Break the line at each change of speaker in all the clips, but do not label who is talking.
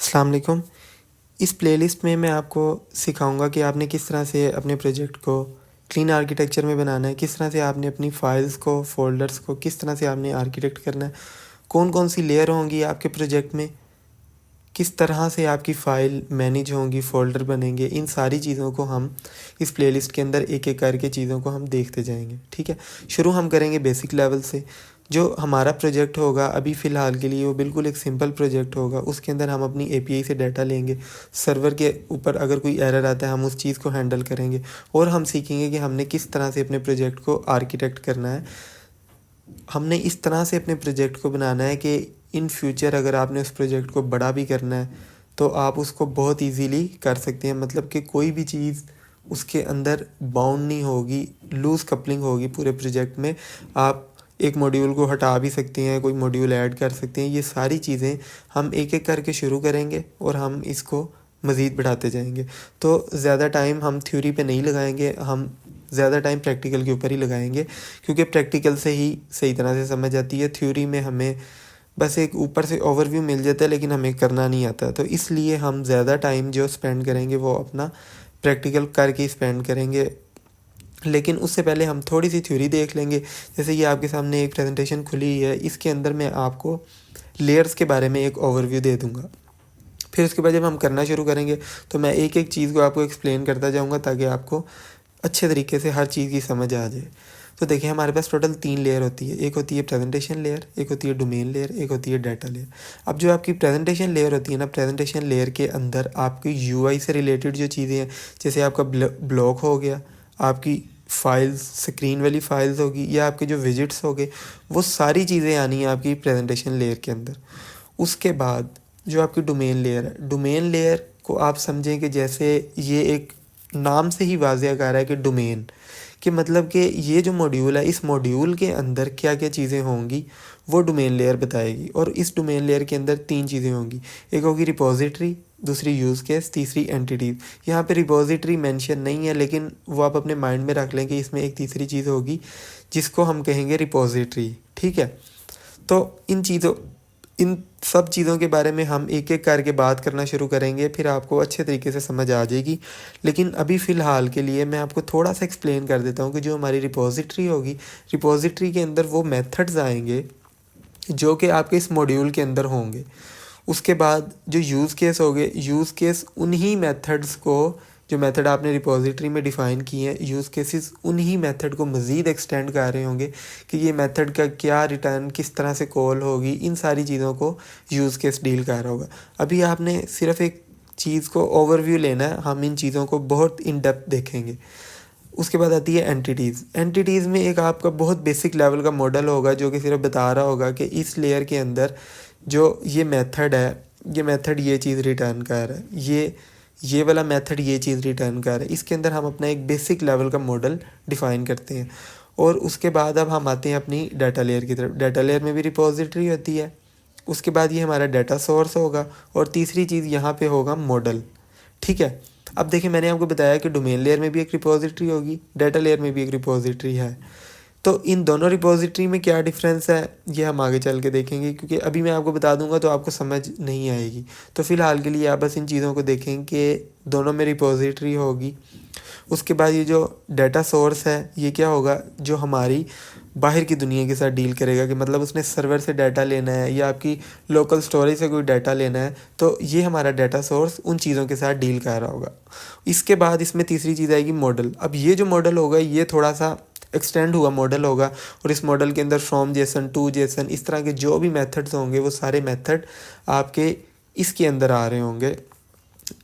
अस्सलाम वालेकुम। इस प्लेलिस्ट में मैं आपको सिखाऊंगा कि आपने किस तरह से अपने प्रोजेक्ट को क्लीन आर्किटेक्चर में बनाना है, किस तरह से आपने अपनी फ़ाइल्स को, फ़ोल्डर्स को किस तरह से आपने आर्किटेक्ट करना है, कौन कौन सी लेयर होंगी आपके प्रोजेक्ट में, किस तरह से आपकी फ़ाइल मैनेज होंगी, फ़ोल्डर बनेंगे। इन सारी चीज़ों को हम इस प्लेलिस्ट के अंदर एक एक करके चीज़ों को हम देखते जाएंगे। ठीक है, शुरू हम करेंगे बेसिक लेवल से। जो हमारा प्रोजेक्ट होगा अभी फ़िलहाल के लिए वो बिल्कुल एक सिंपल प्रोजेक्ट होगा। उसके अंदर हम अपनी एपीआई से डाटा लेंगे, सर्वर के ऊपर अगर कोई एरर आता है हम उस चीज़ को हैंडल करेंगे और हम सीखेंगे कि हमने किस तरह से अपने प्रोजेक्ट को आर्किटेक्ट करना है। हमने इस तरह से अपने प्रोजेक्ट को बनाना है कि इन फ्यूचर अगर आपने उस प्रोजेक्ट को बड़ा भी करना है तो आप उसको बहुत इजीली कर सकते हैं। मतलब कि कोई भी चीज़ उसके अंदर बाउंड नहीं होगी, लूज़ कपलिंग होगी पूरे प्रोजेक्ट में। आप एक मॉड्यूल को हटा भी सकते हैं, कोई मॉड्यूल ऐड कर सकते हैं। ये सारी चीज़ें हम एक एक करके शुरू करेंगे और हम इसको मज़ीद बढ़ाते जाएंगे। तो ज़्यादा टाइम हम थ्योरी पे नहीं लगाएंगे, हम ज़्यादा टाइम प्रैक्टिकल के ऊपर ही लगाएंगे, क्योंकि प्रैक्टिकल से ही सही तरह से समझ आती है। थ्योरी में हमें बस एक ऊपर से ओवरव्यू मिल जाता है लेकिन हमें करना नहीं आता। तो इसलिए हम ज़्यादा टाइम जो स्पेंड करेंगे वो अपना प्रैक्टिकल करके स्पेंड करेंगे। लेकिन उससे पहले हम थोड़ी सी थ्योरी देख लेंगे। जैसे ये आपके सामने एक प्रेजेंटेशन खुली है, इसके अंदर मैं आपको लेयर्स के बारे में एक ओवरव्यू दे दूँगा। फिर उसके बाद जब हम करना शुरू करेंगे तो मैं एक एक चीज़ को आपको एक्सप्लेन करता जाऊँगा ताकि आपको अच्छे तरीके से हर चीज़ की समझ आ जाए। तो देखिए हमारे पास टोटल 3 लेयर होती है। एक होती है प्रेजेंटेशन लेयर, एक होती है डोमेन लेयर, एक होती है डाटा लेयर। अब जो आपकी प्रेजेंटेशन लेयर होती है ना, प्रेजेंटेशन लेयर के अंदर आपकी यूआई से रिलेटेड जो चीज़ें हैं, जैसे आपका ब्लॉग हो गया, आपकी फाइल्स, स्क्रीन वाली फाइल्स होगी, या आपके जो विजिट्स हो गए, वो सारी चीज़ें आनी है आपकी प्रेजेंटेशन लेयर के अंदर। उसके बाद जो आपकी डोमेन लेयर है, डोमेन लेयर को आप समझें कि जैसे ये एक नाम से ही वाज़ेह कर रहा है कि डोमेन, कि मतलब कि ये जो मॉड्यूल है, इस मॉड्यूल के अंदर क्या क्या चीज़ें होंगी वो डोमेन लेयर बताएगी। और इस डोमेन लेयर के अंदर 3 चीज़ें होंगी। एक होगी रिपोजिटरी, दूसरी यूज़ केस, तीसरी एंटिटीज। यहाँ पे रिपोजिटरी मेंशन नहीं है लेकिन वो आप अपने माइंड में रख लें कि इसमें एक तीसरी चीज़ होगी जिसको हम कहेंगे रिपोजिटरी। ठीक है, तो इन सब चीज़ों के बारे में हम एक एक करके बात करना शुरू करेंगे, फिर आपको अच्छे तरीके से समझ आ जाएगी। लेकिन अभी फ़िलहाल के लिए मैं आपको थोड़ा सा एक्सप्लेन कर देता हूँ कि जो हमारी रिपोजिटरी होगी, रिपोजिटरी के अंदर वो मेथड्स आएंगे जो कि आपके इस मॉड्यूल के अंदर होंगे। उसके बाद जो यूज़ केस हो गए, यूज़ केस उन्हीं मेथड्स को, जो मेथड आपने रिपोजिटरी में डिफ़ाइन किए हैं, यूज़ केसेस उन्हीं मेथड को मज़ीद एक्सटेंड कर रहे होंगे कि ये मेथड का क्या रिटर्न किस तरह से कॉल होगी। इन सारी चीज़ों को यूज़ केस डील कर रहा होगा। अभी आपने सिर्फ एक चीज़ को ओवरव्यू लेना है, हम इन चीज़ों को बहुत इन डेप्थ देखेंगे। उसके बाद आती है एंटिटीज़। एंटिटीज़ में एक आपका बहुत बेसिक लेवल का मॉडल होगा जो कि सिर्फ बता रहा होगा कि इस लेयर के अंदर जो ये मेथड है, ये मेथड ये चीज़ रिटर्न कर रहा है, ये वाला मेथड ये चीज़ रिटर्न कर रहा है। इसके अंदर हम अपना एक बेसिक लेवल का मॉडल डिफ़ाइन करते हैं। और उसके बाद अब हम आते हैं अपनी डाटा लेयर की तरफ। डाटा लेयर में भी रिपोजिटरी होती है। उसके बाद ये हमारा डाटा सोर्स होगा और तीसरी चीज़ यहाँ पे होगा मॉडल। ठीक है, अब देखिए मैंने आपको बताया कि डोमेन लेयर में भी एक रिपोजिटरी होगी, डाटा लेयर में भी एक रिपोजिटरी है। तो इन दोनों रिपोजिटरी में क्या डिफरेंस है ये हम आगे चल के देखेंगे, क्योंकि अभी मैं आपको बता दूंगा तो आपको समझ नहीं आएगी। तो फ़िलहाल के लिए आप बस इन चीज़ों को देखें कि दोनों में रिपोजिटरी होगी। उसके बाद ये जो डाटा सोर्स है ये क्या होगा, जो हमारी बाहर की दुनिया के साथ डील करेगा, कि मतलब उसने सर्वर से डाटा लेना है या आपकी लोकल स्टोरेज से कोई डाटा लेना है, तो ये हमारा डाटा सोर्स उन चीज़ों के साथ डील कर रहा होगा। इसके बाद इसमें तीसरी चीज़ आएगी मॉडल। अब ये जो मॉडल होगा ये थोड़ा सा एक्सटेंड हुआ मॉडल होगा और इस मॉडल के अंदर फ्रॉम जेसन, टू जेसन, इस तरह के जो भी मेथड्स होंगे वो सारे मेथड आपके इसके अंदर आ रहे होंगे,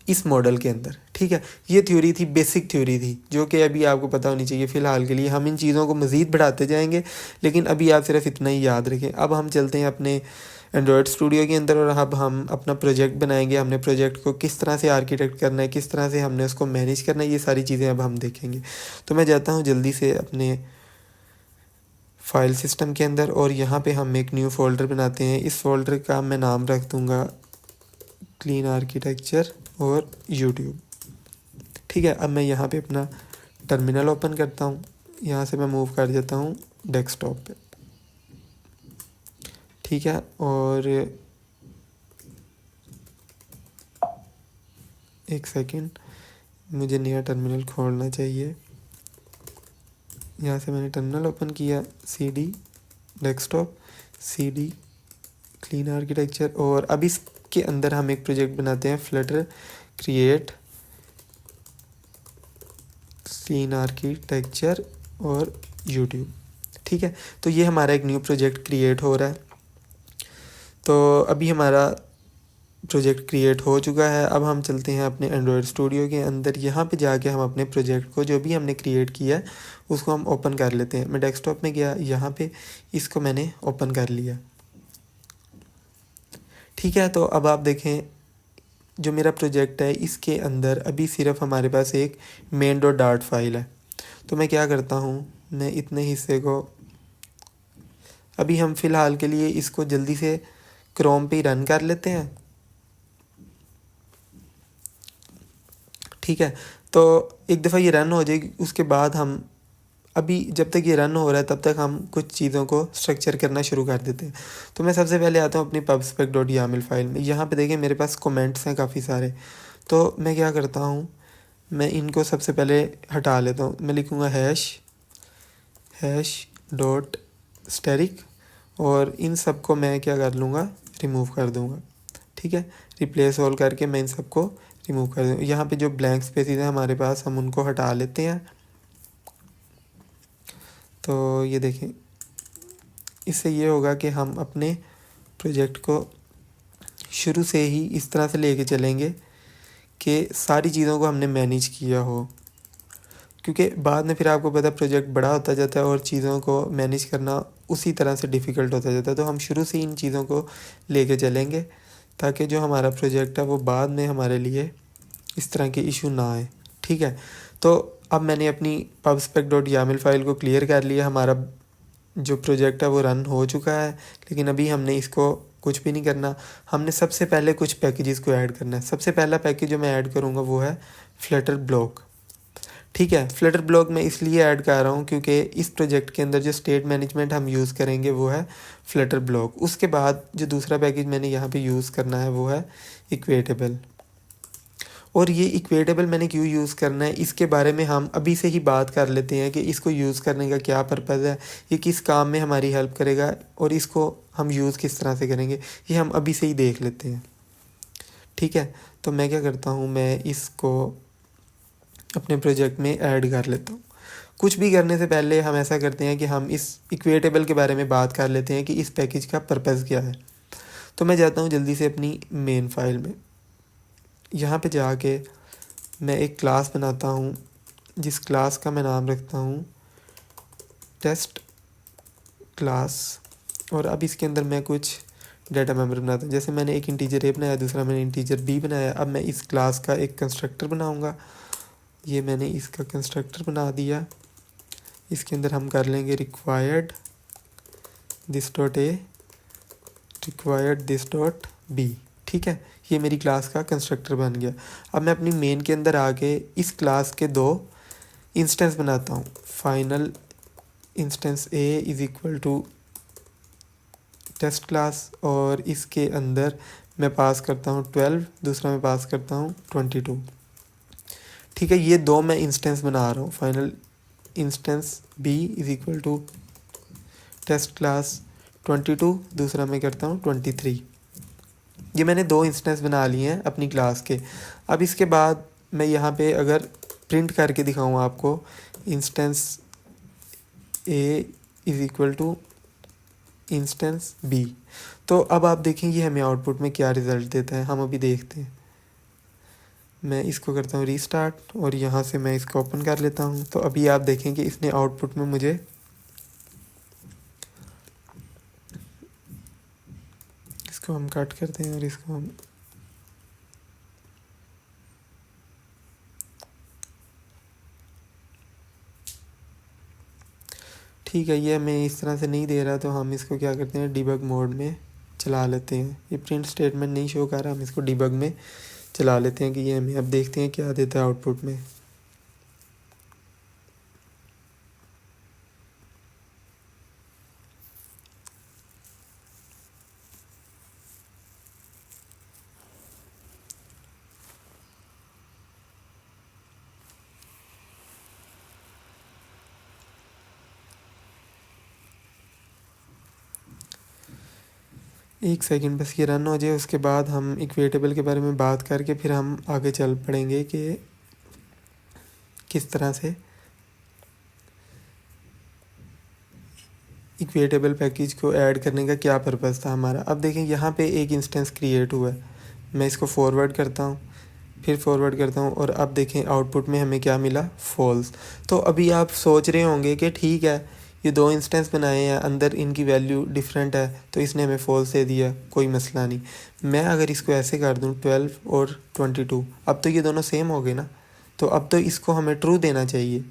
इस मॉडल के अंदर। ठीक है, ये थ्योरी थी, बेसिक थ्योरी थी जो कि अभी आपको पता होनी चाहिए। फ़िलहाल के लिए हम इन चीज़ों को मज़ीद बढ़ाते जाएंगे लेकिन अभी आप सिर्फ इतना ही याद रखें। अब हम चलते हैं अपने एंड्रॉयड स्टूडियो के अंदर और अब हम अपना प्रोजेक्ट बनाएंगे। हमने प्रोजेक्ट को किस तरह से आर्किटेक्ट करना है, किस तरह से हमने उसको मैनेज करना है, ये सारी चीज़ें अब हम देखेंगे। तो मैं जाता हूँ जल्दी से अपने फाइल सिस्टम के अंदर और यहाँ पे हम एक न्यू फोल्डर बनाते हैं। इस फोल्डर का मैं नाम रख दूँगा क्लीन आर्किटेक्चर और यूट्यूब। ठीक है, अब मैं यहाँ पे अपना टर्मिनल ओपन करता हूँ, यहाँ से मैं मूव कर जाता हूँ डेस्कटॉप पे। ठीक है, और एक सेकंड, मुझे नया टर्मिनल खोलना चाहिए। यहाँ से मैंने टर्मिनल ओपन किया, CD desktop, CD clean architecture, और अब इसके अंदर हम एक प्रोजेक्ट बनाते हैं, फ्लटर क्रिएट क्लीन आर्किटेक्चर और यूट्यूब। ठीक है, तो ये हमारा एक न्यू प्रोजेक्ट क्रिएट हो रहा है। तो अभी हमारा प्रोजेक्ट क्रिएट हो चुका है। अब हम चलते हैं अपने एंड्रॉयड स्टूडियो के अंदर। यहाँ पे जाके हम अपने प्रोजेक्ट को, जो भी हमने क्रिएट किया है, उसको हम ओपन कर लेते हैं। मैं डेस्कटॉप में गया, यहाँ पे इसको मैंने ओपन कर लिया। ठीक है, तो अब आप देखें जो मेरा प्रोजेक्ट है, इसके अंदर अभी सिर्फ हमारे पास एक मेन डॉट डार्ट फाइल है। तो मैं क्या करता हूँ, मैं इतने हिस्से को, अभी हम फ़िलहाल के लिए इसको जल्दी से क्रोम पे ही रन कर लेते हैं। ठीक है, तो एक दफ़ा ये रन हो जाएगी, उसके बाद हम, अभी जब तक ये रन हो रहा है तब तक हम कुछ चीज़ों को स्ट्रक्चर करना शुरू कर देते हैं। तो मैं सबसे पहले आता हूँ अपनी pubspec.yaml फाइल में। यहाँ पे देखिए मेरे पास कमेंट्स हैं काफ़ी सारे। तो मैं क्या करता हूँ, मैं इनको सबसे पहले हटा लेता हूँ। मैं लिखूँगा हैश डॉट स्टैटिक, और इन सब को मैं क्या कर लूँगा, रिमूव कर दूँगा। ठीक है, रिप्लेस ऑल करके मैं इन सबको रिमूव कर दूँगा। यहाँ पे जो ब्लैंक स्पेसेस हैं हमारे पास, हम उनको हटा लेते हैं। तो ये देखें, इससे ये होगा कि हम अपने प्रोजेक्ट को शुरू से ही इस तरह से लेके चलेंगे कि सारी चीज़ों को हमने मैनेज किया हो, क्योंकि बाद में फिर आपको पता है प्रोजेक्ट बड़ा होता जाता है और चीज़ों को मैनेज करना उसी तरह से डिफ़िकल्ट होता जाता है। तो हम शुरू से इन चीज़ों को लेके चलेंगे ताकि जो हमारा प्रोजेक्ट है वो बाद में हमारे लिए इस तरह के इशू ना आए। ठीक है, तो अब मैंने अपनी pubspec.yaml फाइल को क्लियर कर लिया। हमारा जो प्रोजेक्ट है वो रन हो चुका है, लेकिन अभी हमने इसको कुछ भी नहीं करना। हमने सबसे पहले कुछ पैकेजेस को ऐड करना है। सबसे पहला पैकेज जो मैं ऐड करूँगा वो है फ्लटर ब्लॉक। ठीक है, फ्लटर ब्लॉक मैं इसलिए ऐड कर रहा हूँ क्योंकि इस प्रोजेक्ट के अंदर जो स्टेट मैनेजमेंट हम यूज़ करेंगे वो है फ्लटर ब्लॉक। उसके बाद जो दूसरा पैकेज मैंने यहाँ पे यूज़ करना है वो है इक्वेटेबल। और ये इक्वेटेबल मैंने क्यों यूज़ करना है, इसके बारे में हम अभी से ही बात कर लेते हैं कि इसको यूज़ करने का क्या पर्पज़ है, ये किस काम में हमारी हेल्प करेगा और इसको हम यूज़ किस तरह से करेंगे, ये हम अभी से ही देख लेते हैं। ठीक है, तो मैं क्या करता हूँ, मैं इसको अपने प्रोजेक्ट में ऐड कर लेता हूँ। कुछ भी करने से पहले हम ऐसा करते हैं कि हम इस इक्वेटेबल के बारे में बात कर लेते हैं कि इस पैकेज का पर्पज़ क्या है। तो मैं जाता हूँ जल्दी से अपनी मेन फाइल में। यहाँ पे जाके मैं एक क्लास बनाता हूँ जिस क्लास का मैं नाम रखता हूँ टेस्ट क्लास, और अब इसके अंदर मैं कुछ डाटा मेंबर बनाता हूँ। जैसे मैंने एक इंटीजर ए बनाया, दूसरा मैंने इंटीजर बी बनाया। अब मैं इस क्लास का एक कंस्ट्रक्टर बनाऊँगा। ये मैंने इसका कंस्ट्रक्टर बना दिया। इसके अंदर हम कर लेंगे required this dot A, required this dot B. ठीक है, ये मेरी क्लास का कंस्ट्रक्टर बन गया। अब मैं अपनी मेन के अंदर आके इस क्लास के दो इंस्टेंस बनाता हूँ। Final instance A is equal to test class, और इसके अंदर मैं पास करता हूँ 12, दूसरा मैं पास करता हूँ 22। ठीक है, ये दो मैं इंस्टेंस बना रहा हूँ। Final instance B is equal to test class 22, दूसरा मैं करता हूँ 23। ये मैंने दो इंस्टेंस बना लिए हैं अपनी क्लास के। अब इसके बाद मैं यहाँ पे अगर प्रिंट करके दिखाऊँ आपको, instance A is equal to instance B, तो अब आप देखेंगे हमें आउटपुट में क्या रिज़ल्ट देता है, हम अभी देखते हैं। मैं इसको करता हूँ रीस्टार्ट और यहाँ से मैं इसको ओपन कर लेता हूँ। तो अभी आप देखेंगे इसने आउटपुट में मुझे इसको हम कट करते हैं और इसको हम ठीक है, ये हमें इस तरह से नहीं दे रहा, तो हम इसको क्या करते हैं, डिबग मोड में चला लेते हैं। ये प्रिंट स्टेटमेंट नहीं शो कर रहा, हम इसको डिबग में चला लेते हैं कि ये हमें, अब देखते हैं क्या देता है आउटपुट में। एक सेकंड बस ये रन हो जाए, उसके बाद हम इक्वेटेबल के बारे में बात करके फिर हम आगे चल पड़ेंगे कि किस तरह से इक्वेटेबल पैकेज को ऐड करने का क्या पर्पज़ था हमारा। अब देखें यहाँ पे एक इंस्टेंस क्रिएट हुआ है, मैं इसको फॉरवर्ड करता हूँ, फिर फॉरवर्ड करता हूँ और अब देखें आउटपुट में हमें क्या मिला, फॉल्स। तो अभी आप सोच रहे होंगे कि ठीक है ये दो इंस्टेंस बनाए हैं, अंदर इनकी वैल्यू डिफरेंट है तो इसने हमें फॉल्स दे दिया, कोई मसला नहीं। मैं अगर इसको ऐसे कर दूँ 12 और 22, अब तो ये दोनों सेम हो गए ना, तो अब तो इसको हमें ट्रू देना चाहिए।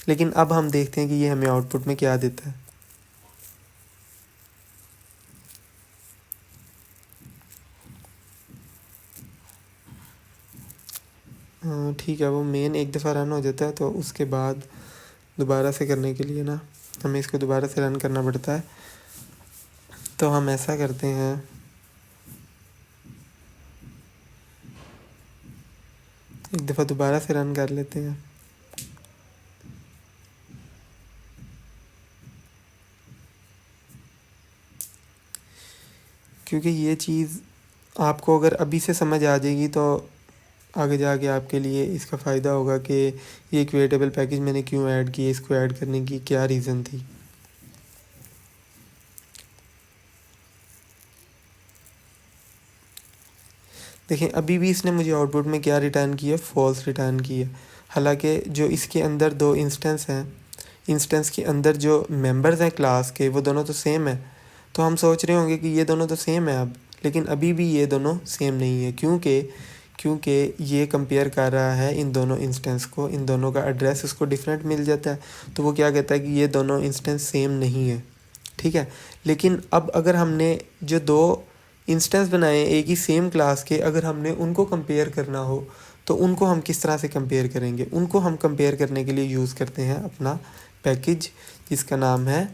लेकिन अब हम देखते हैं कि ये हमें आउटपुट में क्या देता है। ठीक है, वो मेन एक दफ़ा रन हो जाता है तो उसके बाद दोबारा से करने के लिए ना हमें इसको दोबारा से रन करना पड़ता है। तो हम ऐसा करते हैं, एक दफ़ा दोबारा से रन कर लेते हैं। क्योंकि ये चीज़ आपको अगर अभी से समझ आ जाएगी तो आगे जाके आपके लिए इसका फ़ायदा होगा कि ये इक्वेटेबल पैकेज मैंने क्यों ऐड किया, इसको ऐड करने की क्या रीज़न थी। देखें अभी भी इसने मुझे आउटपुट में क्या रिटर्न किया, फॉल्स रिटर्न किया। हालांकि जो इसके अंदर दो इंस्टेंस हैं, इंस्टेंस के अंदर जो मेंबर्स हैं क्लास के वो दोनों तो सेम है। तो हम सोच रहे होंगे कि ये दोनों तो सेम है अब, लेकिन अभी भी ये दोनों सेम नहीं है। क्योंकि ये कंपेयर कर रहा है इन दोनों इंस्टेंस को, इन दोनों का एड्रेस उसको डिफरेंट मिल जाता है, तो वो क्या कहता है कि ये दोनों इंस्टेंस सेम नहीं है। ठीक है, लेकिन अब अगर हमने जो दो इंस्टेंस बनाए एक ही सेम क्लास के, अगर हमने उनको कंपेयर करना हो तो उनको हम किस तरह से कंपेयर करेंगे। उनको हम कंपेयर करने के लिए यूज़ करते हैं अपना पैकेज जिसका नाम है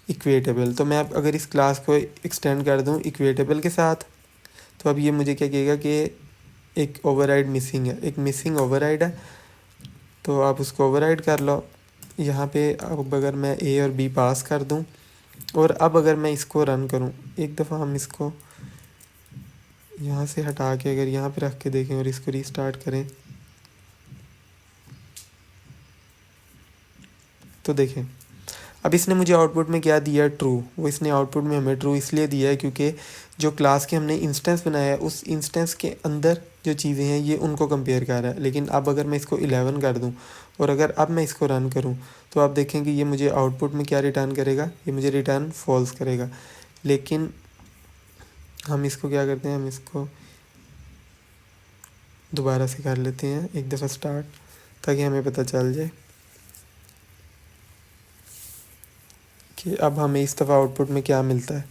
इक्वेटेबल। तो मैं अब अगर इस क्लास को एक्सटेंड कर दूं इक्वेटेबल के साथ, तो अब ये मुझे क्या कहेगा कि एक ओवरराइड मिसिंग है, एक मिसिंग ओवरराइड है, तो आप उसको ओवरराइड कर लो। यहाँ पे अब अगर मैं ए और बी पास कर दूं और अब अगर मैं इसको रन करूं, एक दफ़ा हम इसको यहाँ से हटा के अगर यहाँ पे रख के देखें और इसको रीस्टार्ट करें तो देखें अब इसने मुझे आउटपुट में क्या दिया, ट्रू। वो इसने आउटपुट में हमें ट्रू इसलिए दिया है क्योंकि जो क्लास के हमने इंस्टेंस बनाया है उस इंस्टेंस के अंदर जो चीज़ें हैं ये उनको कंपेयर कर रहा है। लेकिन अब अगर मैं इसको 11 कर दूं और अगर अब मैं इसको रन करूं तो आप देखें कि ये मुझे आउटपुट में क्या रिटर्न करेगा, ये मुझे रिटर्न फॉल्स करेगा। लेकिन हम इसको क्या करते हैं, हम इसको दोबारा से कर लेते हैं एक दफ़ा स्टार्ट, ताकि हमें पता चल जाए कि अब हमें इस दफ़ा आउटपुट में क्या मिलता है।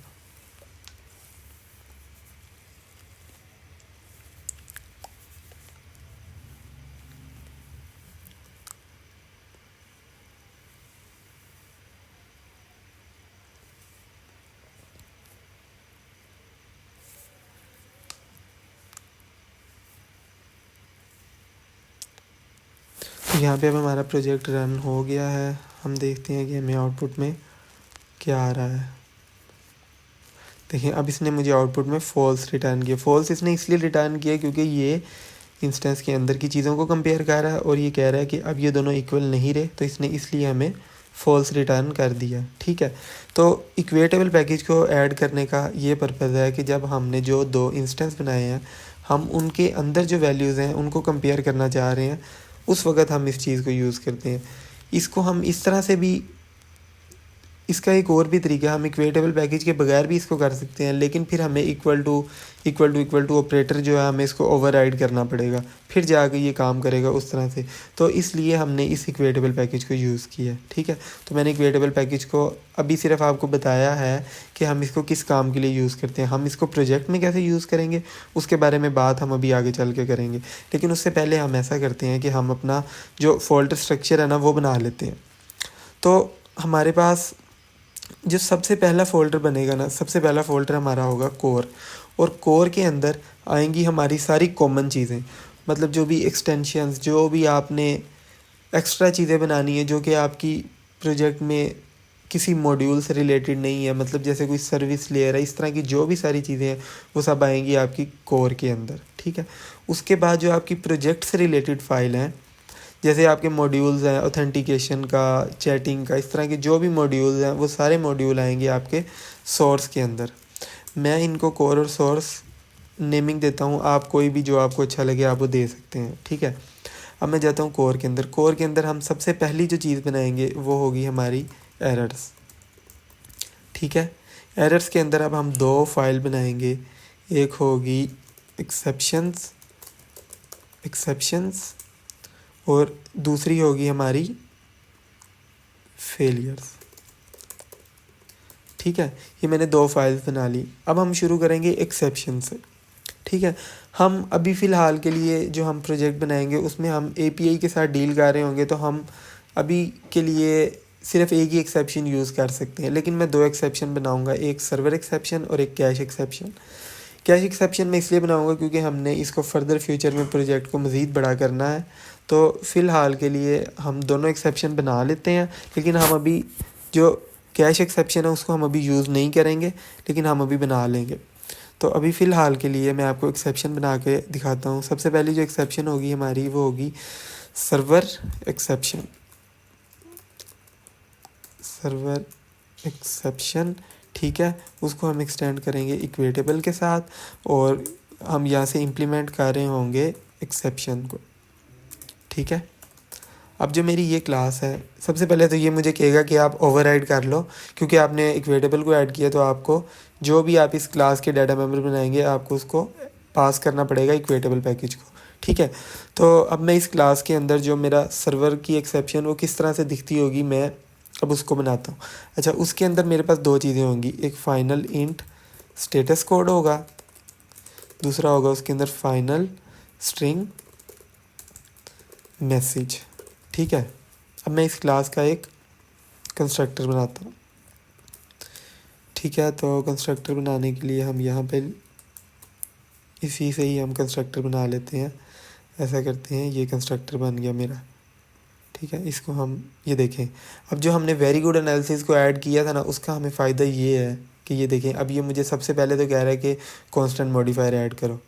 यहाँ पे अब हमारा प्रोजेक्ट रन हो गया है। हम देखते हैं कि हमें आउटपुट में क्या आ रहा है। देखिए अब इसने मुझे आउटपुट में फ़ॉल्स रिटर्न किया। फ़ॉल्स इसने इसलिए रिटर्न किया क्योंकि ये इंस्टेंस के अंदर की चीज़ों को कंपेयर कर रहा है और ये कह रहा है कि अब ये दोनों इक्वल नहीं रहे, तो इसने इसलिए हमें फ़ॉल्स रिटर्न कर दिया। ठीक है, तो इक्वेटेबल पैकेज को ऐड करने का ये पर्पज़ है कि जब हमने जो दो इंस्टेंस बनाए हैं हम उनके अंदर जो वैल्यूज़ हैं उनको कंपेयर करना चाह रहे हैं, उस वक़्त हम इस चीज़ को यूज़ करते हैं। इसको हम इस तरह से भी, इसका एक और भी तरीका, हम इक्वेटेबल पैकेज के बगैर भी इसको कर सकते हैं, लेकिन फिर हमें इक्वल टू ऑपरेटर जो है हमें इसको ओवरराइड करना पड़ेगा, फिर जाके ये काम करेगा उस तरह से। तो इसलिए हमने इस इक्वेटेबल पैकेज को यूज़ किया। ठीक है, तो मैंने इक्वेटेबल पैकेज को अभी सिर्फ आपको बताया है कि हम इसको किस काम के लिए यूज़ करते हैं। हम इसको प्रोजेक्ट में कैसे यूज़ करेंगे उसके बारे में बात हम अभी आगे चल के करेंगे, लेकिन उससे पहले हम ऐसा करते हैं कि हम अपना जो फोल्डर स्ट्रक्चर है ना वो बना लेते हैं। तो हमारे पास जो सबसे पहला फ़ोल्डर बनेगा ना, सबसे पहला फ़ोल्डर हमारा होगा कोर, और कोर के अंदर आएंगी हमारी सारी कॉमन चीज़ें, मतलब जो भी एक्सटेंशंस, जो भी आपने एक्स्ट्रा चीज़ें बनानी है जो कि आपकी प्रोजेक्ट में किसी मॉड्यूल से रिलेटेड नहीं है, मतलब जैसे कोई सर्विस लेयर है, इस तरह की जो भी सारी चीज़ें हैं वो सब आएंगी आपकी कोर के अंदर, ठीक है। उसके बाद जो आपकी प्रोजेक्ट से रिलेटेड फ़ाइल हैं, जैसे आपके मॉड्यूल्स हैं ऑथेंटिकेशन का, चैटिंग का, इस तरह के जो भी मॉड्यूल्स हैं वो सारे मॉड्यूल आएंगे आपके सोर्स के अंदर। मैं इनको कोर और सोर्स नेमिंग देता हूँ, आप कोई भी जो आपको अच्छा लगे आप वो दे सकते हैं, ठीक है। अब मैं जाता हूँ कोर के अंदर। कोर के अंदर हम सबसे पहली जो चीज़ बनाएंगे वो होगी हमारी एरर्स, ठीक है। एरर्स के अंदर अब हम दो फाइल बनाएंगे, एक होगी एक्सेप्शंस और दूसरी होगी हमारी फेलियर्स, ठीक है। ये मैंने दो फाइल्स बना ली। अब हम शुरू करेंगे एक्सेप्शन से, ठीक है। हम अभी फ़िलहाल के लिए जो हम प्रोजेक्ट बनाएंगे उसमें हम एपीआई के साथ डील कर रहे होंगे, तो हम अभी के लिए सिर्फ एक ही एक्सेप्शन यूज़ कर सकते हैं, लेकिन मैं दो एक्सेप्शन बनाऊंगा, एक सर्वर एक्सेप्शन और एक कैश एक्सेप्शन। कैश एक्सेप्शन मैं इसलिए बनाऊंगा क्योंकि हमने इसको फर्दर फ्यूचर में प्रोजेक्ट को मज़ीद बड़ा करना है, तो फ़िलहाल के लिए हम दोनों एक्सेप्शन बना लेते हैं। लेकिन हम अभी जो कैश एक्सेप्शन है उसको हम अभी यूज़ नहीं करेंगे, लेकिन हम अभी बना लेंगे। तो अभी फ़िलहाल के लिए मैं आपको एक्सेप्शन बना के दिखाता हूँ। सबसे पहली जो एक्सेप्शन होगी हमारी वो होगी सर्वर एक्सेप्शन, ठीक है। उसको हम एक्सटेंड करेंगे इक्वेटेबल के साथ, और हम यहाँ से इम्प्लीमेंट कर रहे होंगे एक्सेप्शन को, ठीक है। अब जो मेरी ये क्लास है, सबसे पहले तो ये मुझे कहेगा कि आप ओवरराइड कर लो, क्योंकि आपने इक्वेटेबल को ऐड किया, तो आपको जो भी आप इस क्लास के डाटा मेंबर बनाएंगे आपको उसको पास करना पड़ेगा इक्वेटेबल पैकेज को, ठीक है। तो अब मैं इस क्लास के अंदर जो मेरा सर्वर की एक्सेप्शन वो किस तरह से दिखती होगी मैं अब उसको बनाता हूँ। अच्छा, उसके अंदर मेरे पास दो चीज़ें होंगी, एक फाइनल इंट स्टेटस कोड होगा, दूसरा होगा उसके अंदर फाइनल स्ट्रिंग मैसेज, ठीक है। अब मैं इस क्लास का एक कंस्ट्रक्टर बनाता हूँ, ठीक है। तो कंस्ट्रक्टर बनाने के लिए हम यहाँ पे इसी से ही हम कंस्ट्रक्टर बना लेते हैं। ऐसा करते हैं, ये कंस्ट्रक्टर बन गया मेरा, ठीक है। इसको हम ये देखें, अब जो हमने वेरी गुड एनालिसिस को ऐड किया था ना, उसका हमें फ़ायदा ये है कि ये देखें, अब ये मुझे सबसे पहले तो कह रहा है कि कांस्टेंट मॉडिफायर ऐड करो।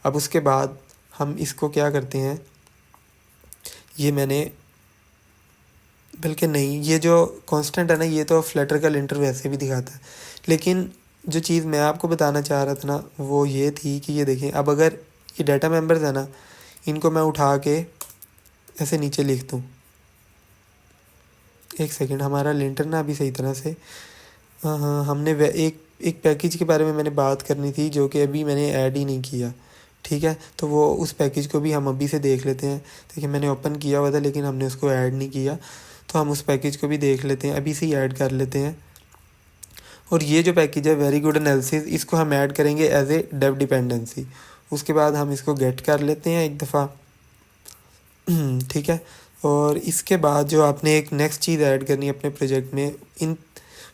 अब उसके बाद हम इसको क्या करते हैं, ये मैंने बल्कि नहीं, ये जो कांस्टेंट है ना, ये तो फ्लटर का लिंटर वैसे भी दिखाता है, लेकिन जो चीज़ मैं आपको बताना चाह रहा था ना वो ये थी कि ये देखें, अब अगर ये डाटा मेंबर्स है ना, इनको मैं उठा के ऐसे नीचे लिख दूँ, एक सेकंड, हमारा लिंटर ना अभी सही तरह से, हाँ, हमने एक पैकेज के बारे में मैंने बात करनी थी जो कि अभी मैंने ऐड ही नहीं किया, ठीक है। तो वो उस पैकेज को भी हम अभी से देख लेते हैं। देखिए, मैंने ओपन किया हुआ था लेकिन हमने उसको ऐड नहीं किया, तो हम उस पैकेज को भी देख लेते हैं, अभी से ही ऐड कर लेते हैं। और ये जो पैकेज है वेरी गुड एनालिसिस, इसको हम ऐड करेंगे एज ए डेव डिपेंडेंसी। उसके बाद हम इसको गेट कर लेते हैं एक दफ़ा, ठीक है। और इसके बाद जो आपने एक नेक्स्ट चीज़ ऐड करनी है अपने प्रोजेक्ट में, इन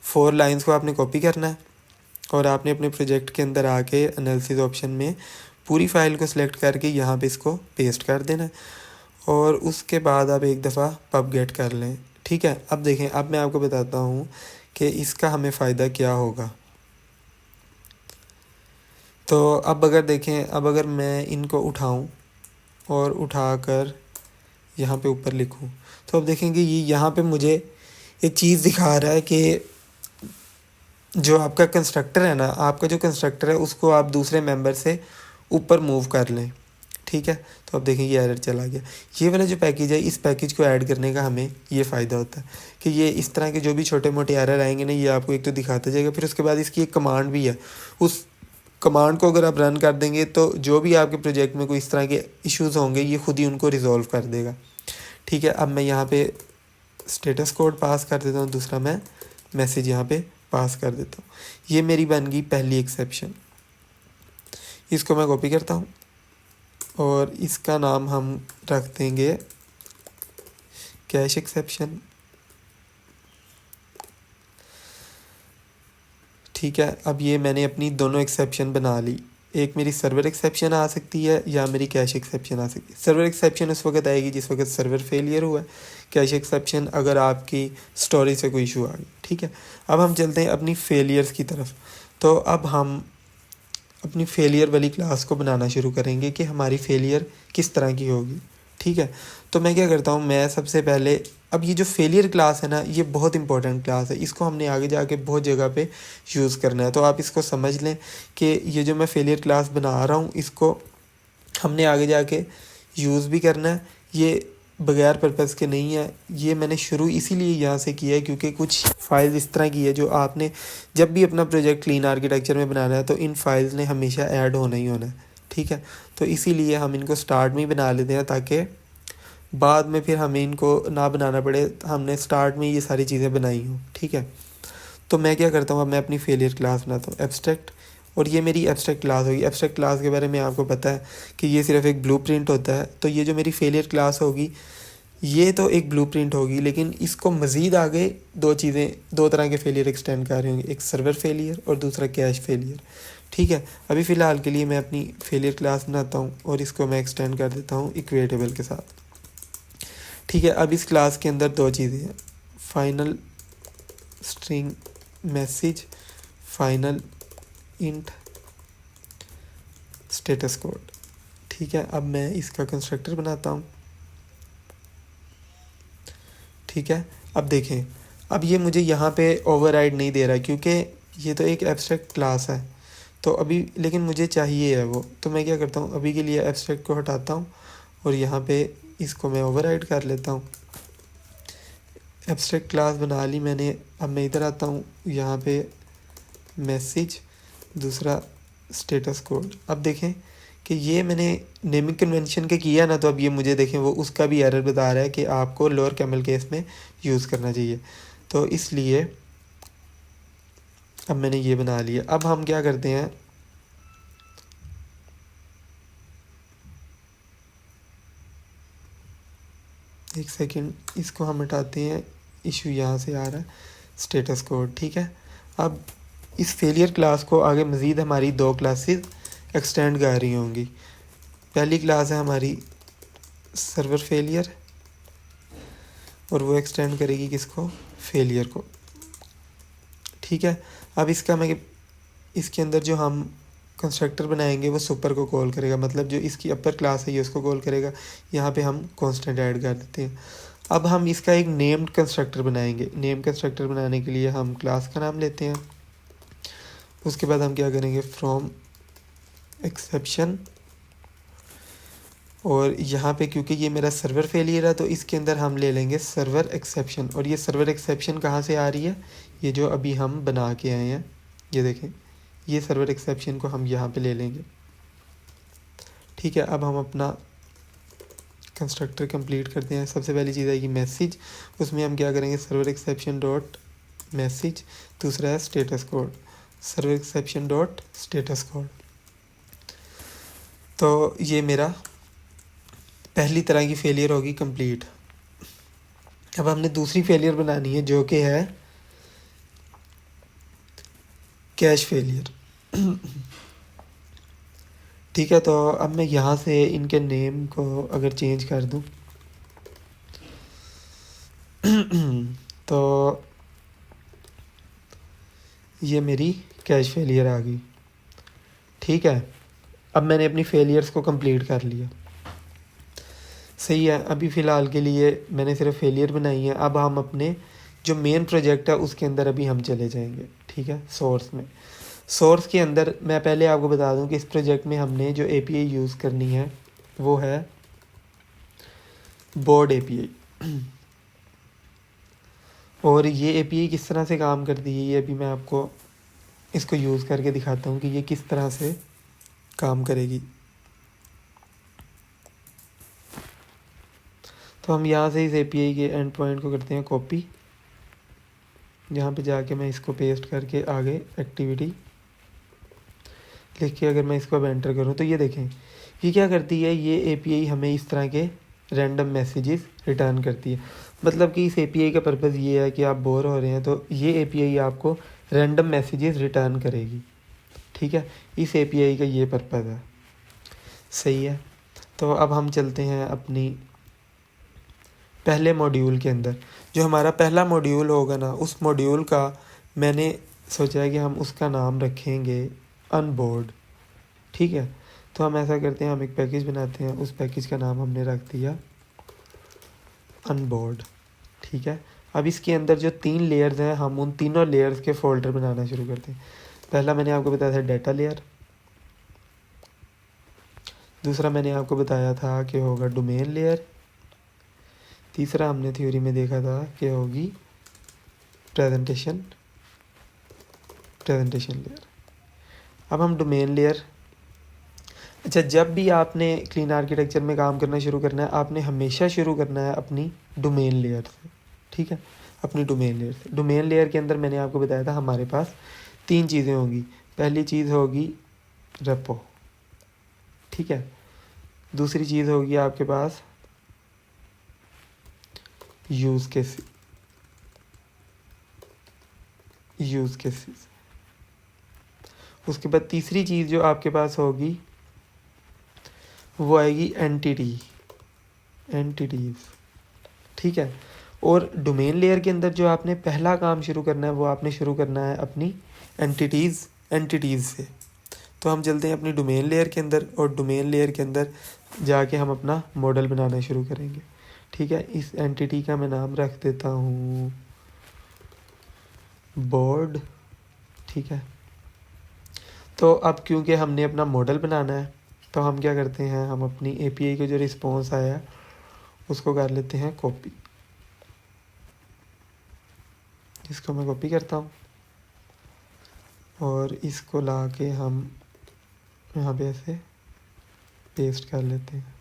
4 लाइंस को आपने कॉपी करना है और आपने अपने प्रोजेक्ट के अंदर आके एनालिसिस ऑप्शन में पूरी फाइल को सिलेक्ट करके यहाँ पे इसको पेस्ट कर देना है, और उसके बाद आप एक दफ़ा पब गेट कर लें, ठीक है। अब देखें, अब मैं आपको बताता हूँ कि इसका हमें फ़ायदा क्या होगा। तो अब अगर देखें, अब अगर मैं इनको उठाऊँ और उठाकर यहाँ पे ऊपर लिखूँ, तो अब देखेंगे ये यहाँ पे मुझे एक चीज़ दिखा रहा है कि जो आपका कंस्ट्रक्टर है ना, आपका जो कंस्ट्रक्टर है उसको आप दूसरे मेंबर से ऊपर मूव कर लें, ठीक है। तो अब देखें ये एरर चला गया। ये वाला जो पैकेज है, इस पैकेज को ऐड करने का हमें ये फ़ायदा होता है कि ये इस तरह के जो भी छोटे मोटे एरर आएंगे ना, ये आपको एक तो दिखाता जाएगा, फिर उसके बाद इसकी एक कमांड भी है, उस कमांड को अगर आप रन कर देंगे तो जो भी आपके प्रोजेक्ट में कोई इस तरह के इश्यूज़ होंगे ये खुद ही उनको रिजॉल्व कर देगा, ठीक है। अब मैं यहाँ पे स्टेटस कोड पास कर देता हूँ, दूसरा मैं मैसेज यहाँ पे पास कर देता हूँ। ये मेरी बन गई पहली एक्सेप्शन। इसको मैं कॉपी करता हूँ और इसका नाम हम रख देंगे कैश एक्सेप्शन, ठीक है। अब ये मैंने अपनी दोनों एक्सेप्शन बना ली। एक मेरी सर्वर एक्सेप्शन आ सकती है या मेरी कैश एक्सेप्शन आ सकती है। सर्वर एक्सेप्शन उस वक्त आएगी जिस वक्त सर्वर फेलियर हुआ है। कैश एक्सेप्शन अगर आपकी स्टोरेज से कोई इशू आ गई। ठीक है, अब हम चलते हैं अपनी फेलियर्स की तरफ। तो अब हम अपनी फेलियर वाली क्लास को बनाना शुरू करेंगे कि हमारी फेलियर किस तरह की होगी। ठीक है, तो मैं क्या करता हूँ, मैं सबसे पहले अब ये जो फेलियर क्लास है ना, ये बहुत इंपॉर्टेंट क्लास है। इसको हमने आगे जाके बहुत जगह पे यूज़ करना है। तो आप इसको समझ लें कि ये जो मैं फेलियर क्लास बना रहा हूँ, इसको हमने आगे जाके यूज़ भी करना है। ये बगैर पर्पज़ के नहीं है। ये मैंने शुरू इसीलिए यहाँ से किया है क्योंकि कुछ फाइल्स इस तरह की है जो आपने जब भी अपना प्रोजेक्ट क्लीन आर्किटेक्चर में बनाना है तो इन फाइल्स ने हमेशा ऐड होना ही होना है। ठीक है, तो इसीलिए हम इनको स्टार्ट में ही बना लेते हैं ताकि बाद में फिर हमें इनको ना बनाना पड़े। हमने स्टार्ट में ये सारी चीज़ें बनाई हों। ठीक है, तो मैं क्या करता हूँ, अब मैं अपनी फेलियर क्लास बनाता हूँ एब्स्ट्रैक्ट, और ये मेरी एब्स्ट्रैक्ट क्लास होगी। एब्स्ट्रैक्ट क्लास के बारे में आपको पता है कि ये सिर्फ एक ब्लूप्रिंट होता है। तो ये जो मेरी फेलियर क्लास होगी ये तो एक ब्लूप्रिंट होगी, लेकिन इसको मज़ीद आगे दो तरह के फेलियर एक्सटेंड कर रहे होंगे, एक सर्वर फेलियर और दूसरा कैश फेलियर। ठीक है, अभी फ़िलहाल के लिए मैं अपनी फेलियर क्लास बनाता हूँ और इसको मैं एक्सटेंड कर देता हूँ इक्वेटेबल के साथ। ठीक है, अब इस क्लास के अंदर दो चीज़ें हैं, final string message, final int status code. ठीक है, अब मैं इसका कंस्ट्रक्टर बनाता हूँ। ठीक है, अब देखें, अब ये मुझे यहाँ पे ओवरराइड नहीं दे रहा क्योंकि ये तो एक एब्स्ट्रैक्ट क्लास है। तो अभी लेकिन मुझे चाहिए है वो, तो मैं क्या करता हूँ, अभी के लिए एब्स्ट्रैक्ट को हटाता हूँ और यहाँ पे इसको मैं ओवरराइड कर लेता हूँ। एब्स्ट्रैक्ट क्लास बना ली मैंने। अब मैं इधर आता हूँ, यहाँ पे मैसेज, दूसरा स्टेटस कोड। अब देखें कि ये मैंने नेमिंग कन्वेंशन के किया ना, तो अब ये मुझे देखें वो उसका भी एरर बता रहा है कि आपको लोअर कैमल केस में यूज़ करना चाहिए। तो इसलिए अब मैंने ये बना लिया। अब हम क्या करते हैं, एक सेकंड, इसको हम हटाते हैं, इशू यहाँ से आ रहा है, स्टेटस कोड। ठीक है, अब इस फेलियर क्लास को आगे मज़ीद हमारी दो क्लासेस एक्सटेंड कर रही होंगी। पहली क्लास है हमारी सर्वर फेलियर और वो एक्सटेंड करेगी किसको, फेलियर को। ठीक है, अब इसके अंदर जो हम कंस्ट्रक्टर बनाएंगे वो सुपर को कॉल करेगा, मतलब जो इसकी अपर क्लास है ये उसको कॉल करेगा। यहाँ पे हम कांस्टेंट ऐड कर देते हैं। अब हम इसका एक नेम्ड कंस्ट्रक्टर बनाएंगे। नेम कंस्ट्रक्टर बनाने के लिए हम क्लास का नाम लेते हैं। उसके बाद हम क्या करेंगे, फ्रॉम एक्सेप्शन, और यहाँ पे क्योंकि ये मेरा सर्वर फेलियर है तो इसके अंदर हम ले लेंगे सर्वर एक्सेप्शन। और ये सर्वर एक्सेप्शन कहाँ से आ रही है, ये जो अभी हम बना के आए हैं, ये देखें, ये सर्वर एक्सेप्शन को हम यहाँ पे ले लेंगे। ठीक है, अब हम अपना कंस्ट्रक्टर कंप्लीट करते हैं। सबसे पहली चीज़ आएगी मैसेज, उसमें हम क्या करेंगे, सर्वर एक्सेप्शन डॉट मैसेज, दूसरा है status code, server exception dot status code. तो ये मेरा पहली तरह की फेलियर होगी कंप्लीट। अब हमने दूसरी फेलियर बनानी है जो कि है कैश फेलियर। ठीक है, तो अब मैं यहाँ से इनके नेम को अगर चेंज कर दूँ तो ये मेरी कैश फेलियर आ गई। ठीक है, अब मैंने अपनी फेलियर्स को कंप्लीट कर लिया। सही है, अभी फ़िलहाल के लिए मैंने सिर्फ फेलियर बनाई है। अब हम अपने जो मेन प्रोजेक्ट है उसके अंदर अभी हम चले जाएंगे। ठीक है, सोर्स में, सोर्स के अंदर मैं पहले आपको बता दूं कि इस प्रोजेक्ट में हमने जो एपीआई यूज़ करनी है वो है बोर्ड एपीआई। और ये एपीआई किस तरह से काम करती है ये अभी मैं आपको इसको यूज़ करके दिखाता हूँ कि ये किस तरह से काम करेगी। तो हम यहाँ से इस एपीआई के एंड पॉइंट को करते हैं कॉपी, यहाँ पे जाके मैं इसको पेस्ट करके आगे एक्टिविटी लिख के अगर मैं इसको अब एंटर करूँ तो ये देखें ये क्या करती है, ये एपीआई हमें इस तरह के रैंडम मैसेजेस रिटर्न करती है। मतलब कि इस एपीआई का पर्पज़ ये है कि आप बोर हो रहे हैं तो ये एपीआई आपको रैंडम मैसेजेस रिटर्न करेगी। ठीक है, इस एपीआई का ये पर्पज़ है। सही है, तो अब हम चलते हैं अपनी पहले मॉड्यूल के अंदर। जो हमारा पहला मॉड्यूल होगा ना, उस मॉड्यूल का मैंने सोचा है कि हम उसका नाम रखेंगे अनबोर्ड। ठीक है, तो हम ऐसा करते हैं, हम एक पैकेज बनाते हैं, उस पैकेज का नाम हमने रख दिया अनबोर्ड। ठीक है, अब इसके अंदर जो 3 लेयर्स हैं, हम उन तीनों लेयर्स के फोल्डर बनाना शुरू करते हैं। पहला मैंने आपको बताया था डाटा लेयर, दूसरा मैंने आपको बताया था कि होगा डोमेन लेयर, तीसरा हमने थ्योरी में देखा था कि होगी प्रेजेंटेशन लेयर। अब हम डोमेन लेयर, अच्छा, जब भी आपने क्लीन आर्किटेक्चर में काम करना शुरू करना है, आपने हमेशा शुरू करना है अपनी डोमेन लेयर से। ठीक है, अपनी डोमेन लेयर से। डोमेन लेयर के अंदर मैंने आपको बताया था हमारे पास 3 चीज़ें होंगी। पहली चीज़ होगी रेपो, ठीक है, दूसरी चीज़ होगी आपके पास यूज़ केसेस, उसके बाद तीसरी चीज़ जो आपके पास होगी वो आएगी एंटिटीज़। ठीक है, और डोमेन लेयर के अंदर जो आपने पहला काम शुरू करना है, वो आपने शुरू करना है अपनी एंटिटीज़ से। तो हम चलते हैं अपनी डोमेन लेयर के अंदर, और डोमेन लेयर के अंदर जाके हम अपना मॉडल बनाना शुरू करेंगे। ठीक है, इस एंटिटी का मैं नाम रख देता हूँ बोर्ड। ठीक है, तो अब क्योंकि हमने अपना मॉडल बनाना है, तो हम क्या करते हैं, हम अपनी एपीआई को जो रिस्पॉन्स आया है उसको कर लेते हैं कॉपी। इसको मैं कॉपी करता हूँ और इसको ला के हम यहाँ पे ऐसे पेस्ट कर लेते हैं।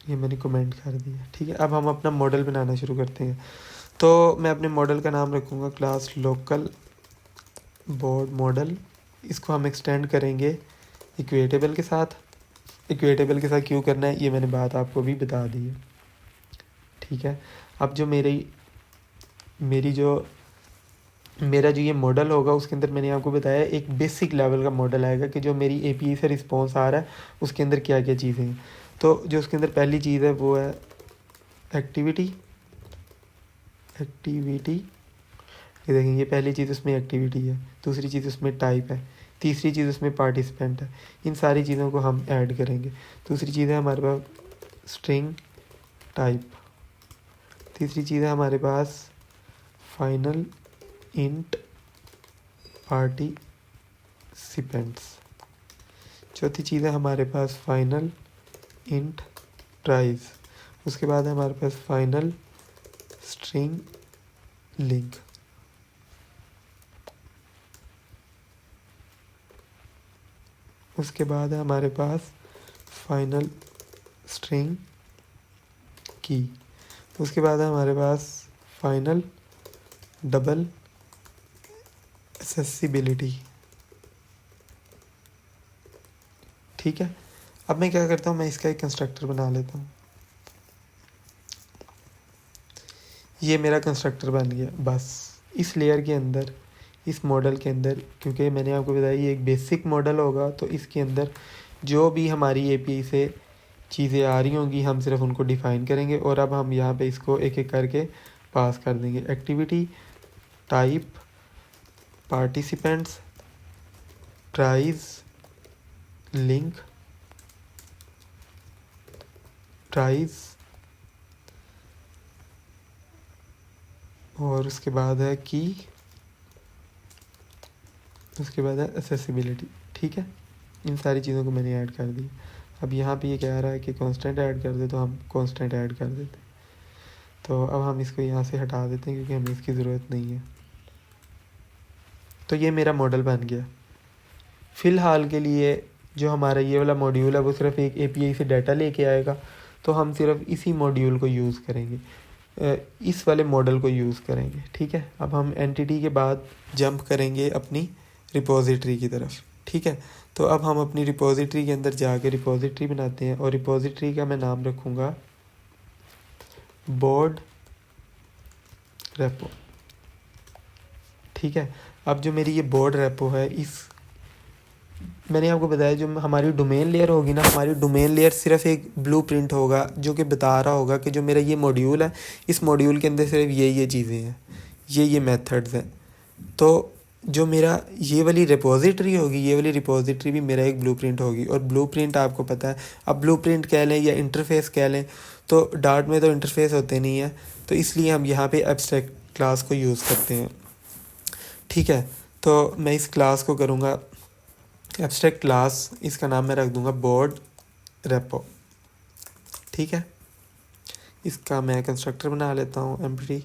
ये मैंने कमेंट कर दिया। ठीक है, अब हम अपना मॉडल बनाना शुरू करते हैं। तो मैं अपने मॉडल का नाम रखूँगा क्लास लोकल बोर्ड मॉडल। इसको हम एक्सटेंड करेंगे इक्वेटेबल के साथ। इक्वेटेबल के साथ क्यों करना है, ये मैंने बात आपको भी बता दी है। ठीक है, अब जो मेरा जो ये मॉडल होगा, उसके अंदर मैंने आपको बताया एक बेसिक लेवल का मॉडल आएगा कि जो मेरी एपीआई से रिस्पॉन्स आ रहा है उसके अंदर क्या क्या चीज़ें हैं। तो जो उसके अंदर पहली चीज़ है वो है एक्टिविटी। ये देखेंगे, पहली चीज़ उसमें एक्टिविटी है, दूसरी चीज़ उसमें टाइप है, तीसरी चीज़ उसमें पार्टिसिपेंट है। इन सारी चीज़ों को हम ऐड करेंगे। दूसरी चीज़ है हमारे पास स्ट्रिंग टाइप, तीसरी चीज़ है हमारे पास फाइनल इंट पार्टिसिपेंट्स, चौथी चीज़ है हमारे पास फाइनल इंट प्राइस, उसके बाद है हमारे पास फाइनल स्ट्रिंग लिंक। उसके बाद है हमारे पास फाइनल स्ट्रिंग की। उसके बाद है हमारे पास फाइनल डबल एक्सेसिबिलिटी। ठीक है, अब मैं क्या करता हूँ, मैं इसका एक कंस्ट्रक्टर बना लेता हूँ। ये मेरा कंस्ट्रक्टर बन गया। बस इस लेयर के अंदर, इस मॉडल के अंदर, क्योंकि मैंने आपको बताया ये एक बेसिक मॉडल होगा, तो इसके अंदर जो भी हमारी एपीआई से चीज़ें आ रही होंगी हम सिर्फ उनको डिफ़ाइन करेंगे। और अब हम यहाँ पे इसको एक एक करके पास कर देंगे। Activity, type, participants, price, link, price, और उसके बाद है की, उसके बाद है एक्सेसिबिलिटी। ठीक है, इन सारी चीज़ों को मैंने ऐड कर दी। अब यहाँ पे ये कह रहा है कि कांस्टेंट ऐड कर दे, तो हम कांस्टेंट ऐड कर देते हैं। तो अब हम इसको यहाँ से हटा देते हैं क्योंकि हमें इसकी ज़रूरत नहीं है। तो ये मेरा मॉडल बन गया। फ़िलहाल के लिए जो हमारा ये वाला मॉड्यूल है वो सिर्फ एक एपीआई से डाटा लेके आएगा, तो हम सिर्फ इसी मॉड्यूल को यूज़ करेंगे, इस वाले मॉडल को यूज़ करेंगे। ठीक है, अब हम एंटिटी के बाद जंप करेंगे अपनी रिपोजिटरी की तरफ। ठीक है, तो अब हम अपनी रिपोजिटरी के अंदर जाके रिपोजिटरी बनाते हैं, और रिपोजिटरी का मैं नाम रखूँगा बोर्ड रेपो। ठीक है, अब जो मेरी ये बोर्ड रेपो है, इस मैंने आपको बताया जो हमारी डोमेन लेयर होगी ना, हमारी डोमेन लेयर सिर्फ एक ब्लूप्रिंट होगा जो कि बता रहा होगा कि जो मेरा ये मॉड्यूल है, इस मॉड्यूल के अंदर सिर्फ ये चीज़ें हैं, ये मेथड्स हैं। तो जो मेरा ये वाली रिपोजिटरी होगी, ये वाली रिपोजिटरी भी मेरा एक ब्लूप्रिंट होगी। और ब्लूप्रिंट आपको पता है, अब ब्लूप्रिंट कह लें या इंटरफेस कह लें, तो डार्ट में तो इंटरफेस होते नहीं है, तो इसलिए हम यहाँ पे एब्स्ट्रैक्ट क्लास को यूज़ करते हैं। ठीक है, तो मैं इस क्लास को करूँगा एब्स्ट्रैक्ट क्लास, इसका नाम मैं रख दूँगा बोर्ड रेपो। ठीक है, इसका मैं कंस्ट्रक्टर बना लेता हूँ एम्प्टी।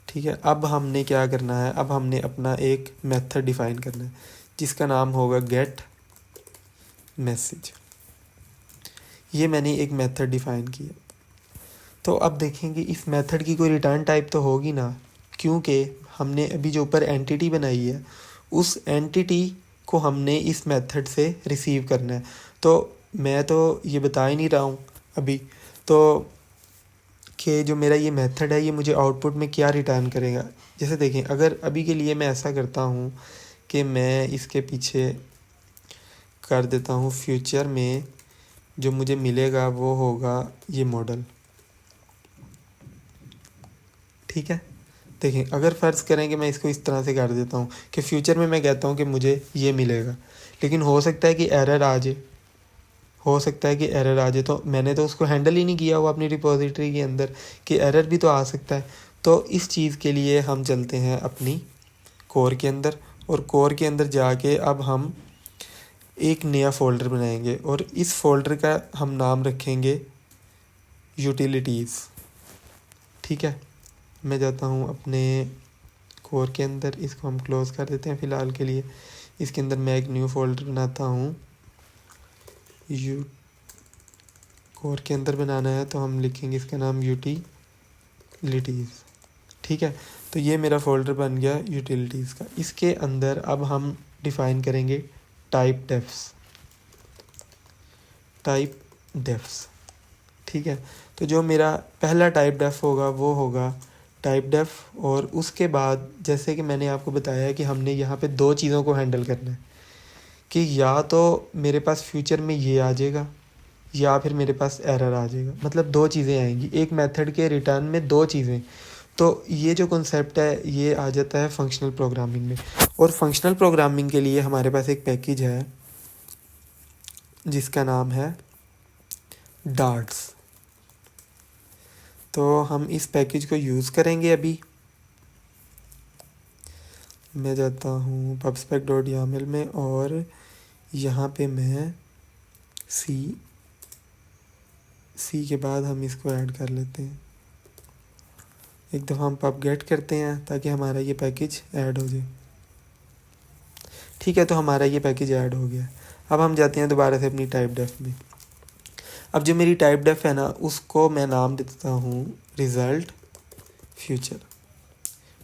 ठीक है, अब हमने क्या करना है, अब हमने अपना एक मेथड डिफ़ाइन करना है जिसका नाम होगा गेट मैसेज। ये मैंने एक मेथड डिफ़ाइन किया। तो अब देखेंगे इस मेथड की कोई रिटर्न टाइप तो होगी ना, क्योंकि हमने अभी जो ऊपर एंटिटी बनाई है उस एंटिटी को हमने इस मेथड से रिसीव करना है। तो मैं तो ये बता ही नहीं रहा हूँ अभी तो कि जो मेरा ये मेथड है ये मुझे आउटपुट में क्या रिटर्न करेगा। जैसे देखें, अगर अभी के लिए मैं ऐसा करता हूँ कि मैं इसके पीछे कर देता हूँ फ्यूचर में जो मुझे मिलेगा वो होगा ये मॉडल। ठीक है, देखें अगर फ़र्ज़ करें कि मैं इसको इस तरह से कर देता हूँ कि फ्यूचर में मैं कहता हूँ कि मुझे ये मिलेगा, लेकिन हो सकता है कि एरर आ जाए, तो मैंने तो उसको हैंडल ही नहीं किया हुआ अपनी रिपोजिटरी के अंदर कि एरर भी तो आ सकता है। तो इस चीज़ के लिए हम चलते हैं अपनी कोर के अंदर, और कोर के अंदर जाके अब हम एक नया फ़ोल्डर बनाएंगे और इस फोल्डर का हम नाम रखेंगे यूटिलिटीज़। ठीक है, मैं जाता हूँ अपने कोर के अंदर, इसको हम क्लोज़ कर देते हैं फ़िलहाल के लिए। इसके अंदर मैं एक न्यू फोल्डर बनाता हूँ, कोर के अंदर बनाना है तो हम लिखेंगे इसका नाम यूटिलिटीज़। ठीक है, तो ये मेरा फ़ोल्डर बन गया यूटिलिटीज़ का। इसके अंदर अब हम डिफ़ाइन करेंगे टाइप डेफ्स। ठीक है, तो जो मेरा पहला टाइप डेफ होगा वो होगा टाइप डेफ, और उसके बाद जैसे कि मैंने आपको बताया कि हमने यहाँ पे दो चीज़ों को हैंडल करना है कि या तो मेरे पास फ्यूचर में ये आ जाएगा या फिर मेरे पास एरर आ जाएगा। मतलब दो चीज़ें आएंगी एक मेथड के रिटर्न में, दो चीज़ें। तो ये जो कॉन्सेप्ट है ये आ जाता है फंक्शनल प्रोग्रामिंग में। और फंक्शनल प्रोग्रामिंग के लिए हमारे पास एक पैकेज है जिसका नाम है डार्ट्स। तो हम इस पैकेज को यूज़ करेंगे। अभी मैं जाता हूँ pubspec.yaml में और यहाँ पे मैं सी के बाद हम इसको ऐड कर लेते हैं। एक दफ़ा हम pub get करते हैं ताकि हमारा ये पैकेज ऐड हो जाए। ठीक है, तो हमारा ये पैकेज ऐड हो गया। अब हम जाते हैं दोबारा से अपनी टाइप डेफ में। अब जो मेरी टाइप डेफ है ना उसको मैं नाम देता हूँ रिज़ल्ट फ्यूचर।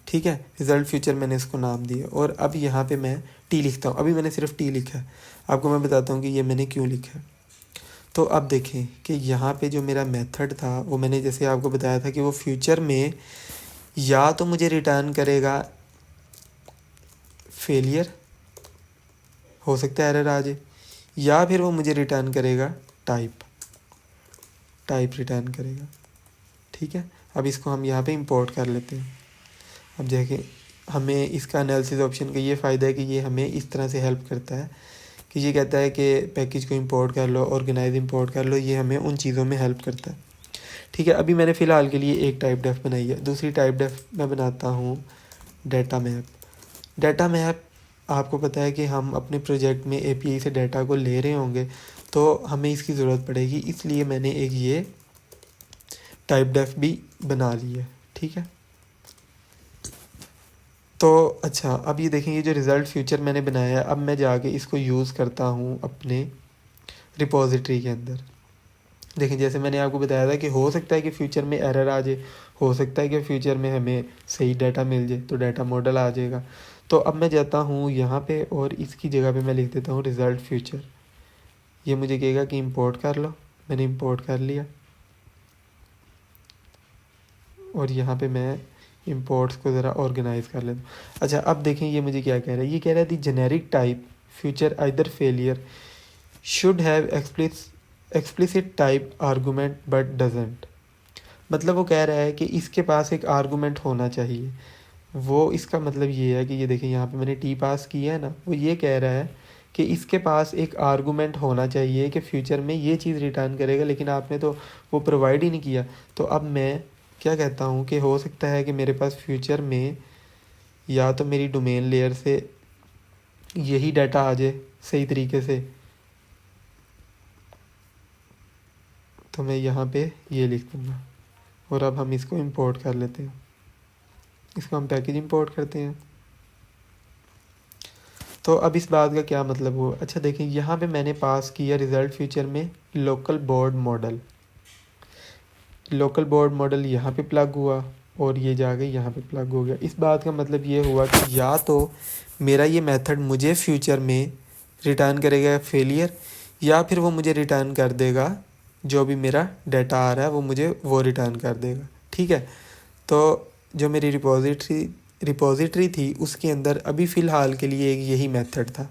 ठीक है, रिज़ल्ट फ्यूचर मैंने इसको नाम दिया और अब यहाँ पे मैं टी लिखता हूँ। अभी मैंने सिर्फ टी लिखा है, आपको मैं बताता हूँ कि ये मैंने क्यों लिखा है। तो अब देखें कि यहाँ पे जो मेरा मेथड था वो मैंने जैसे आपको बताया था कि वो फ्यूचर में या तो मुझे रिटर्न करेगा फेलियर, हो सकता है एरर आ जाए, या फिर वो मुझे रिटर्न करेगा टाइप रिटर्न करेगा। ठीक है, अब इसको हम यहाँ पे इंपोर्ट कर लेते हैं। अब जैसे हमें इसका एनालिसिस ऑप्शन का ये फ़ायदा है कि ये हमें इस तरह से हेल्प करता है कि ये कहता है कि पैकेज को इंपोर्ट कर लो, ऑर्गेनाइज इंपोर्ट कर लो, ये हमें उन चीज़ों में हेल्प करता है। ठीक है, अभी मैंने फ़िलहाल के लिए एक टाइप डेफ बनाई है। दूसरी टाइप डेफ मैं बनाता हूँ डाटा मैप। आपको पता है कि हम अपने प्रोजेक्ट में API से डाटा को ले रहे होंगे तो हमें इसकी ज़रूरत पड़ेगी, इसलिए मैंने एक ये टाइप डेफ भी बना ली है। ठीक है, तो अच्छा अब ये देखेंगे जो रिज़ल्ट फ्यूचर मैंने बनाया है, अब मैं जाके इसको यूज़ करता हूँ अपने रिपोजिटरी के अंदर। देखें जैसे मैंने आपको बताया था कि हो सकता है कि फ्यूचर में एरर आ जाए, हो सकता है कि फ्यूचर में हमें सही डाटा मिल जाए, तो डाटा मॉडल आ जाएगा। तो अब मैं जाता हूँ यहाँ पे और इसकी जगह पे मैं लिख देता हूँ रिज़ल्ट फ्यूचर। ये मुझे कहेगा कि इंपोर्ट कर लो, मैंने इंपोर्ट कर लिया और यहाँ पे मैं इंपोर्ट्स को ज़रा ऑर्गेनाइज कर लेते हैं। अच्छा अब देखें ये मुझे क्या कह रहा है, ये कह रहा है the generic type future either failure should have explicit type argument but doesn't. मतलब वो कह रहा है कि इसके पास एक आर्गूमेंट होना चाहिए। वो इसका मतलब ये है कि ये देखें यहाँ पे मैंने टी पास किया है ना, वो ये कह रहा है कि इसके पास एक आर्गूमेंट होना चाहिए कि फ्यूचर में ये चीज़ रिटर्न करेगा, लेकिन आपने तो वो प्रोवाइड ही नहीं किया। तो अब मैं क्या कहता हूँ कि हो सकता है कि मेरे पास फ्यूचर में या तो मेरी डोमेन लेयर से यही डाटा आ जाए सही तरीके से, तो मैं यहाँ पे ये लिख दूँगा। और अब हम इसको इंपोर्ट कर लेते हैं, इसको हम पैकेज इंपोर्ट करते हैं। तो अब इस बात का क्या मतलब हुआ, अच्छा देखें यहाँ पे मैंने पास किया रिज़ल्ट फ्यूचर में local board model. Local board model यहाँ पे प्लग हुआ और ये जाके यहाँ पे प्लग हो गया। इस बात का मतलब ये हुआ कि या तो मेरा ये मेथड मुझे फ्यूचर में रिटर्न करेगा फेलियर, या फिर वो मुझे रिटर्न कर देगा जो भी मेरा डाटा आ रहा है वो मुझे वो रिटर्न कर देगा। ठीक है, तो जो मेरी रिपॉजिटरी थी उसके अंदर अभी फ़िलहाल के लिए एक यही मेथड था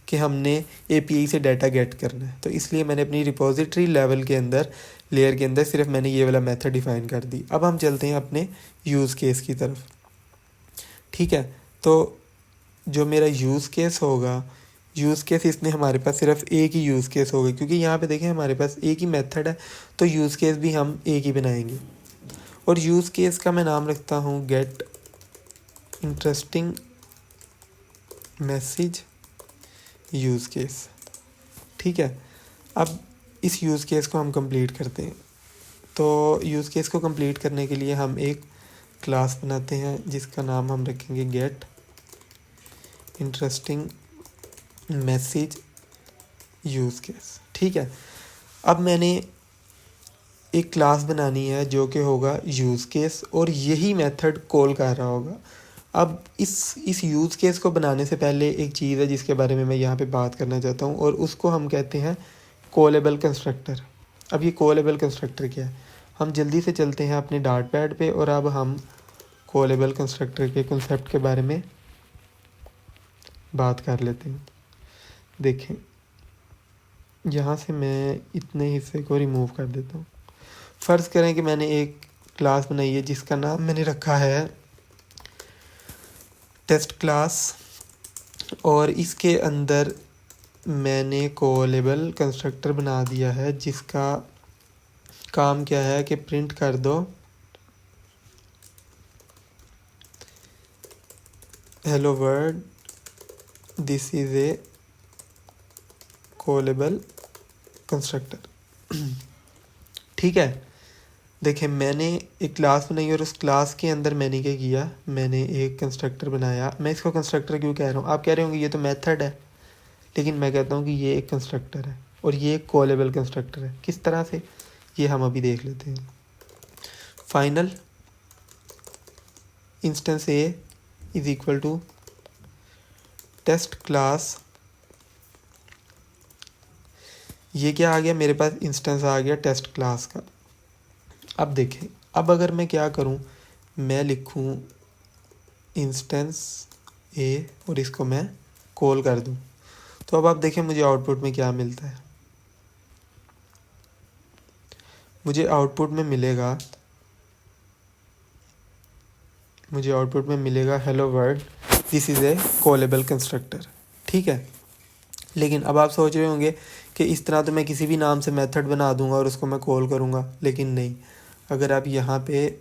कि हमने एपीआई से डाटा गेट करना है, तो इसलिए मैंने अपनी रिपॉजिटरी लेवल के अंदर लेयर के अंदर सिर्फ मैंने ये वाला मेथड डिफ़ाइन कर दी। अब हम चलते हैं अपने यूज़ केस की तरफ। ठीक है, तो जो मेरा यूज़ केस होगा, यूज़ केस इसमें हमारे पास सिर्फ एक ही यूज़ केस होगा, क्योंकि यहाँ पे देखें हमारे पास एक ही मेथड है, तो यूज़ केस भी हम एक ही बनाएंगे। और यूज़ केस का मैं नाम रखता हूँ get interesting message use case. ठीक है, अब इस यूज़ केस को हम कंप्लीट करते हैं। तो यूज़ केस को कंप्लीट करने के लिए हम एक क्लास बनाते हैं जिसका नाम हम रखेंगे get interesting message use case. ठीक है, अब मैंने एक क्लास बनानी है जो कि होगा यूज़ केस, और यही मेथड कॉल कर रहा होगा। अब इस यूज़ केस को बनाने से पहले एक चीज़ है जिसके बारे में मैं यहाँ पे बात करना चाहता हूँ, और उसको हम कहते हैं कॉलेबल कंस्ट्रक्टर। अब ये कॉलेबल कंस्ट्रक्टर क्या है, हम जल्दी से चलते हैं अपने डार्ट पैड पे, और अब हम कॉलेबल कंस्ट्रक्टर के कॉन्सेप्ट के बारे में बात कर लेते हैं। देखें यहाँ से मैं इतने हिस्से को रिमूव कर देता हूँ। फ़र्ज़ करें कि मैंने एक क्लास बनाई है जिसका नाम मैंने रखा है टेस्ट क्लास, और इसके अंदर मैंने कॉलेबल कंस्ट्रक्टर बना दिया है जिसका काम क्या है कि प्रिंट कर दो hello world this is a callable constructor. ठीक है, देखें मैंने एक क्लास बनाई और उस क्लास के अंदर मैंने क्या किया, मैंने एक कंस्ट्रक्टर बनाया। मैं इसको कंस्ट्रक्टर क्यों कह रहा हूँ, आप कह रहे होंगे ये तो मेथड है, लेकिन मैं कहता हूँ कि ये एक कंस्ट्रक्टर है और ये एक कॉलेबल कंस्ट्रक्टर है। किस तरह से, ये हम अभी देख लेते हैं। Final instance A is equal to test class, ये क्या आ गया मेरे पास, इंस्टेंस आ गया टेस्ट क्लास का। अब देखें, अब अगर मैं क्या करूं, मैं लिखूं इंस्टेंस ए और इसको मैं कॉल कर दूं, तो अब आप देखें मुझे आउटपुट में क्या मिलता है। मुझे आउटपुट में मिलेगा hello world this is a callable constructor. ठीक है, लेकिन अब आप सोच रहे होंगे कि इस तरह तो मैं किसी भी नाम से मेथड बना दूंगा और उसको मैं कॉल करूंगा, लेकिन नहीं। अगर आप यहाँ पे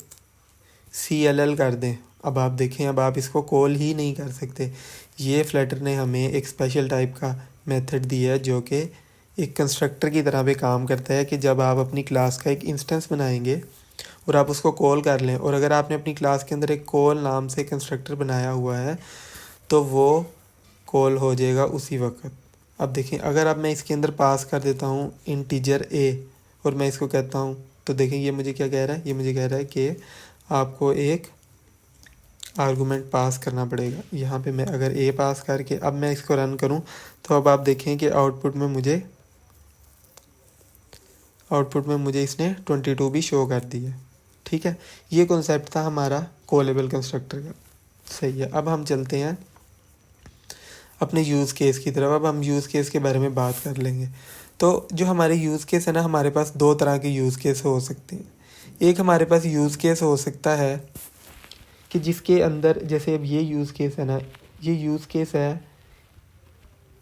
CLL कर दें, अब आप देखें अब आप इसको कॉल ही नहीं कर सकते। ये फ्लटर ने हमें एक स्पेशल टाइप का मेथड दिया है जो कि एक कंस्ट्रक्टर की तरह पे काम करता है, कि जब आप अपनी क्लास का एक इंस्टेंस बनाएंगे और आप उसको कॉल कर लें, और अगर आपने अपनी क्लास के अंदर एक कॉल नाम से कंस्ट्रक्टर बनाया हुआ है तो वो कॉल हो जाएगा उसी वक्त। अब देखें अगर अब मैं इसके अंदर पास कर देता हूँ इंटीजर a और मैं इसको कहता हूँ, तो देखें ये मुझे क्या कह रहा है, ये मुझे कह रहा है कि आपको एक आर्गुमेंट पास करना पड़ेगा। यहाँ पे मैं अगर a पास करके अब मैं इसको रन करूँ तो अब आप देखें कि आउटपुट में मुझे इसने 22 भी शो कर दिया। ठीक है, ये कॉन्सेप्ट था हमारा कॉलेबल कंस्ट्रक्टर का। सही है, अब हम चलते हैं अपने यूज़ केस की तरफ। अब हम यूज़ केस के बारे में बात कर लेंगे। तो जो हमारे यूज़ केस है ना, हमारे पास दो तरह के यूज़ केस हो सकते हैं। एक हमारे पास यूज़ केस हो सकता है कि जिसके अंदर, जैसे अब ये यूज़ केस है ना, ये यूज़ केस है,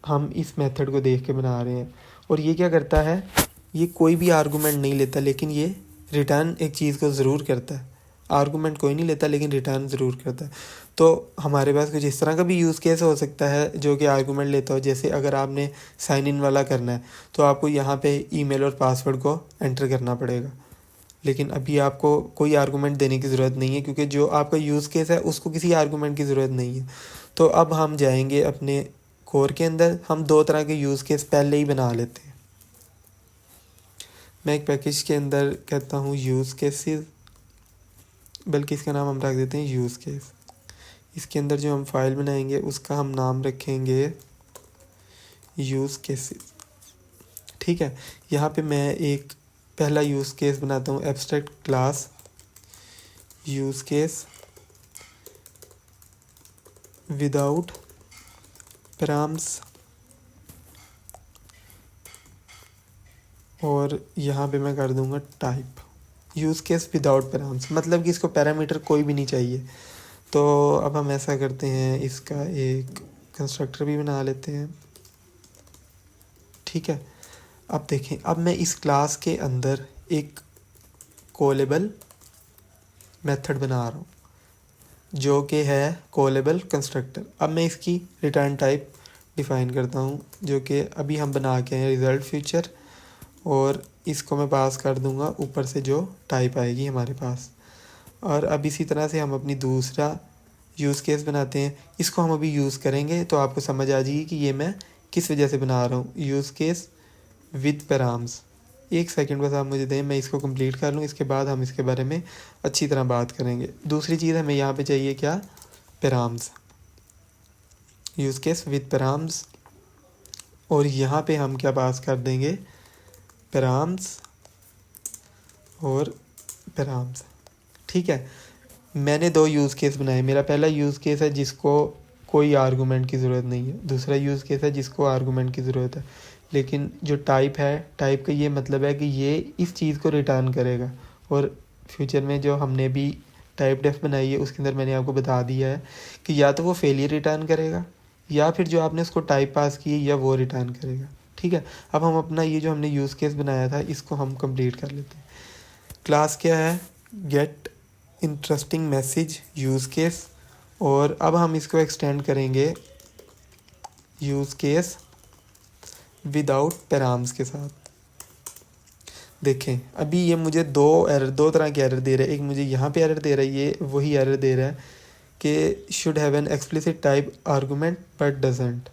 हम इस मेथड को देख के बना रहे हैं और ये क्या करता है, ये कोई भी आर्गूमेंट नहीं लेता, लेकिन ये रिटर्न एक चीज़ को ज़रूर करता है। आर्गूमेंट कोई नहीं लेता लेकिन रिटर्न ज़रूर करता है। तो हमारे पास कुछ इस तरह का भी यूज़ केस हो सकता है जो कि आर्गूमेंट लेता हो। जैसे अगर आपने साइन इन वाला करना है तो आपको यहाँ पे ईमेल और पासवर्ड को एंटर करना पड़ेगा, लेकिन अभी आपको कोई आर्गूमेंट देने की ज़रूरत नहीं है क्योंकि जो आपका यूज़ केस है उसको किसी आर्गूमेंट की ज़रूरत नहीं है। तो अब हम जाएंगे अपने कोर के अंदर, हम दो तरह के यूज़ केस पहले ही बना लेते हैं। मैं एक पैकेज के अंदर कहता हूँ यूज़ केसेस, बल्कि इसका नाम हम रख देते हैं यूज़ केस। इसके अंदर जो हम फाइल बनाएंगे उसका हम नाम रखेंगे यूज़ केसेस। ठीक है, यहाँ पे मैं एक पहला यूज़ केस बनाता हूँ, abstract class use case without params, और यहाँ पे मैं कर दूँगा type use case without params, मतलब कि इसको पैरामीटर कोई भी नहीं चाहिए। तो अब हम ऐसा करते हैं, इसका एक कंस्ट्रक्टर भी बना लेते हैं। ठीक है, अब देखें, अब मैं इस क्लास के अंदर एक कॉलेबल मेथड बना रहा हूँ जो कि है कॉलेबल कंस्ट्रक्टर। अब मैं इसकी रिटर्न टाइप डिफ़ाइन करता हूँ जो कि अभी हम बना के हैं रिज़ल्ट फ्यूचर, और इसको मैं पास कर दूँगा ऊपर से जो टाइप आएगी हमारे पास। और अब इसी तरह से हम अपनी दूसरा यूज़ केस बनाते हैं, इसको हम अभी यूज़ करेंगे तो आपको समझ आ जाएगी कि ये मैं किस वजह से बना रहा हूँ। यूज़ केस विद पैराम्स, एक सेकंड बस आप मुझे दें, मैं इसको कंप्लीट कर लूँ, इसके बाद हम इसके बारे में अच्छी तरह बात करेंगे। दूसरी चीज़ हमें यहाँ पे चाहिए क्या, params, use case with params, और यहाँ पे हम क्या पास कर देंगे, पैराम्स और पैराम्स। ठीक है, मैंने दो यूज़ केस बनाए। मेरा पहला यूज़ केस है जिसको कोई आर्गूमेंट की ज़रूरत नहीं है, दूसरा यूज़ केस है जिसको आर्गूमेंट की ज़रूरत है। लेकिन जो टाइप है, टाइप का ये मतलब है कि ये इस चीज़ को रिटर्न करेगा। और फ्यूचर में जो हमने भी टाइप डेफ बनाई है उसके अंदर मैंने आपको बता दिया है कि या तो वो फेलियर रिटर्न करेगा या फिर जो आपने उसको टाइप पास की है या वो रिटर्न करेगा। ठीक है, अब हम अपना ये जो हमने यूज़ केस बनाया था इसको हम कंप्लीट कर लेते हैं। क्लास क्या है, get interesting message use case, और अब हम इसको एक्सटेंड करेंगे यूज़ केस विदाउट पैराम्स के साथ। देखें, अभी ये मुझे दो तरह के एरर दे रहा है। एक मुझे यहाँ पे एरर दे रहा है, ये वही एरर दे रहा है कि should have an explicit type argument but doesn't.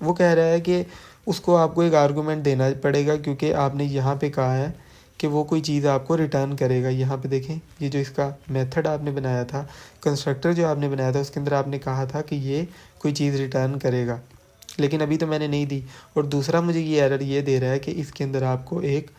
वो कह रहा है कि उसको आपको एक आर्गूमेंट देना पड़ेगा क्योंकि आपने यहाँ पे कहा है कि वो कोई चीज़ आपको रिटर्न करेगा। यहाँ पे देखें, ये जो इसका मेथड आपने बनाया था, कंस्ट्रक्टर जो आपने बनाया था, उसके अंदर आपने कहा था कि ये कोई चीज़ रिटर्न करेगा, लेकिन अभी तो मैंने नहीं दी। और दूसरा मुझे ये एरर ये दे रहा है कि इसके अंदर आपको एक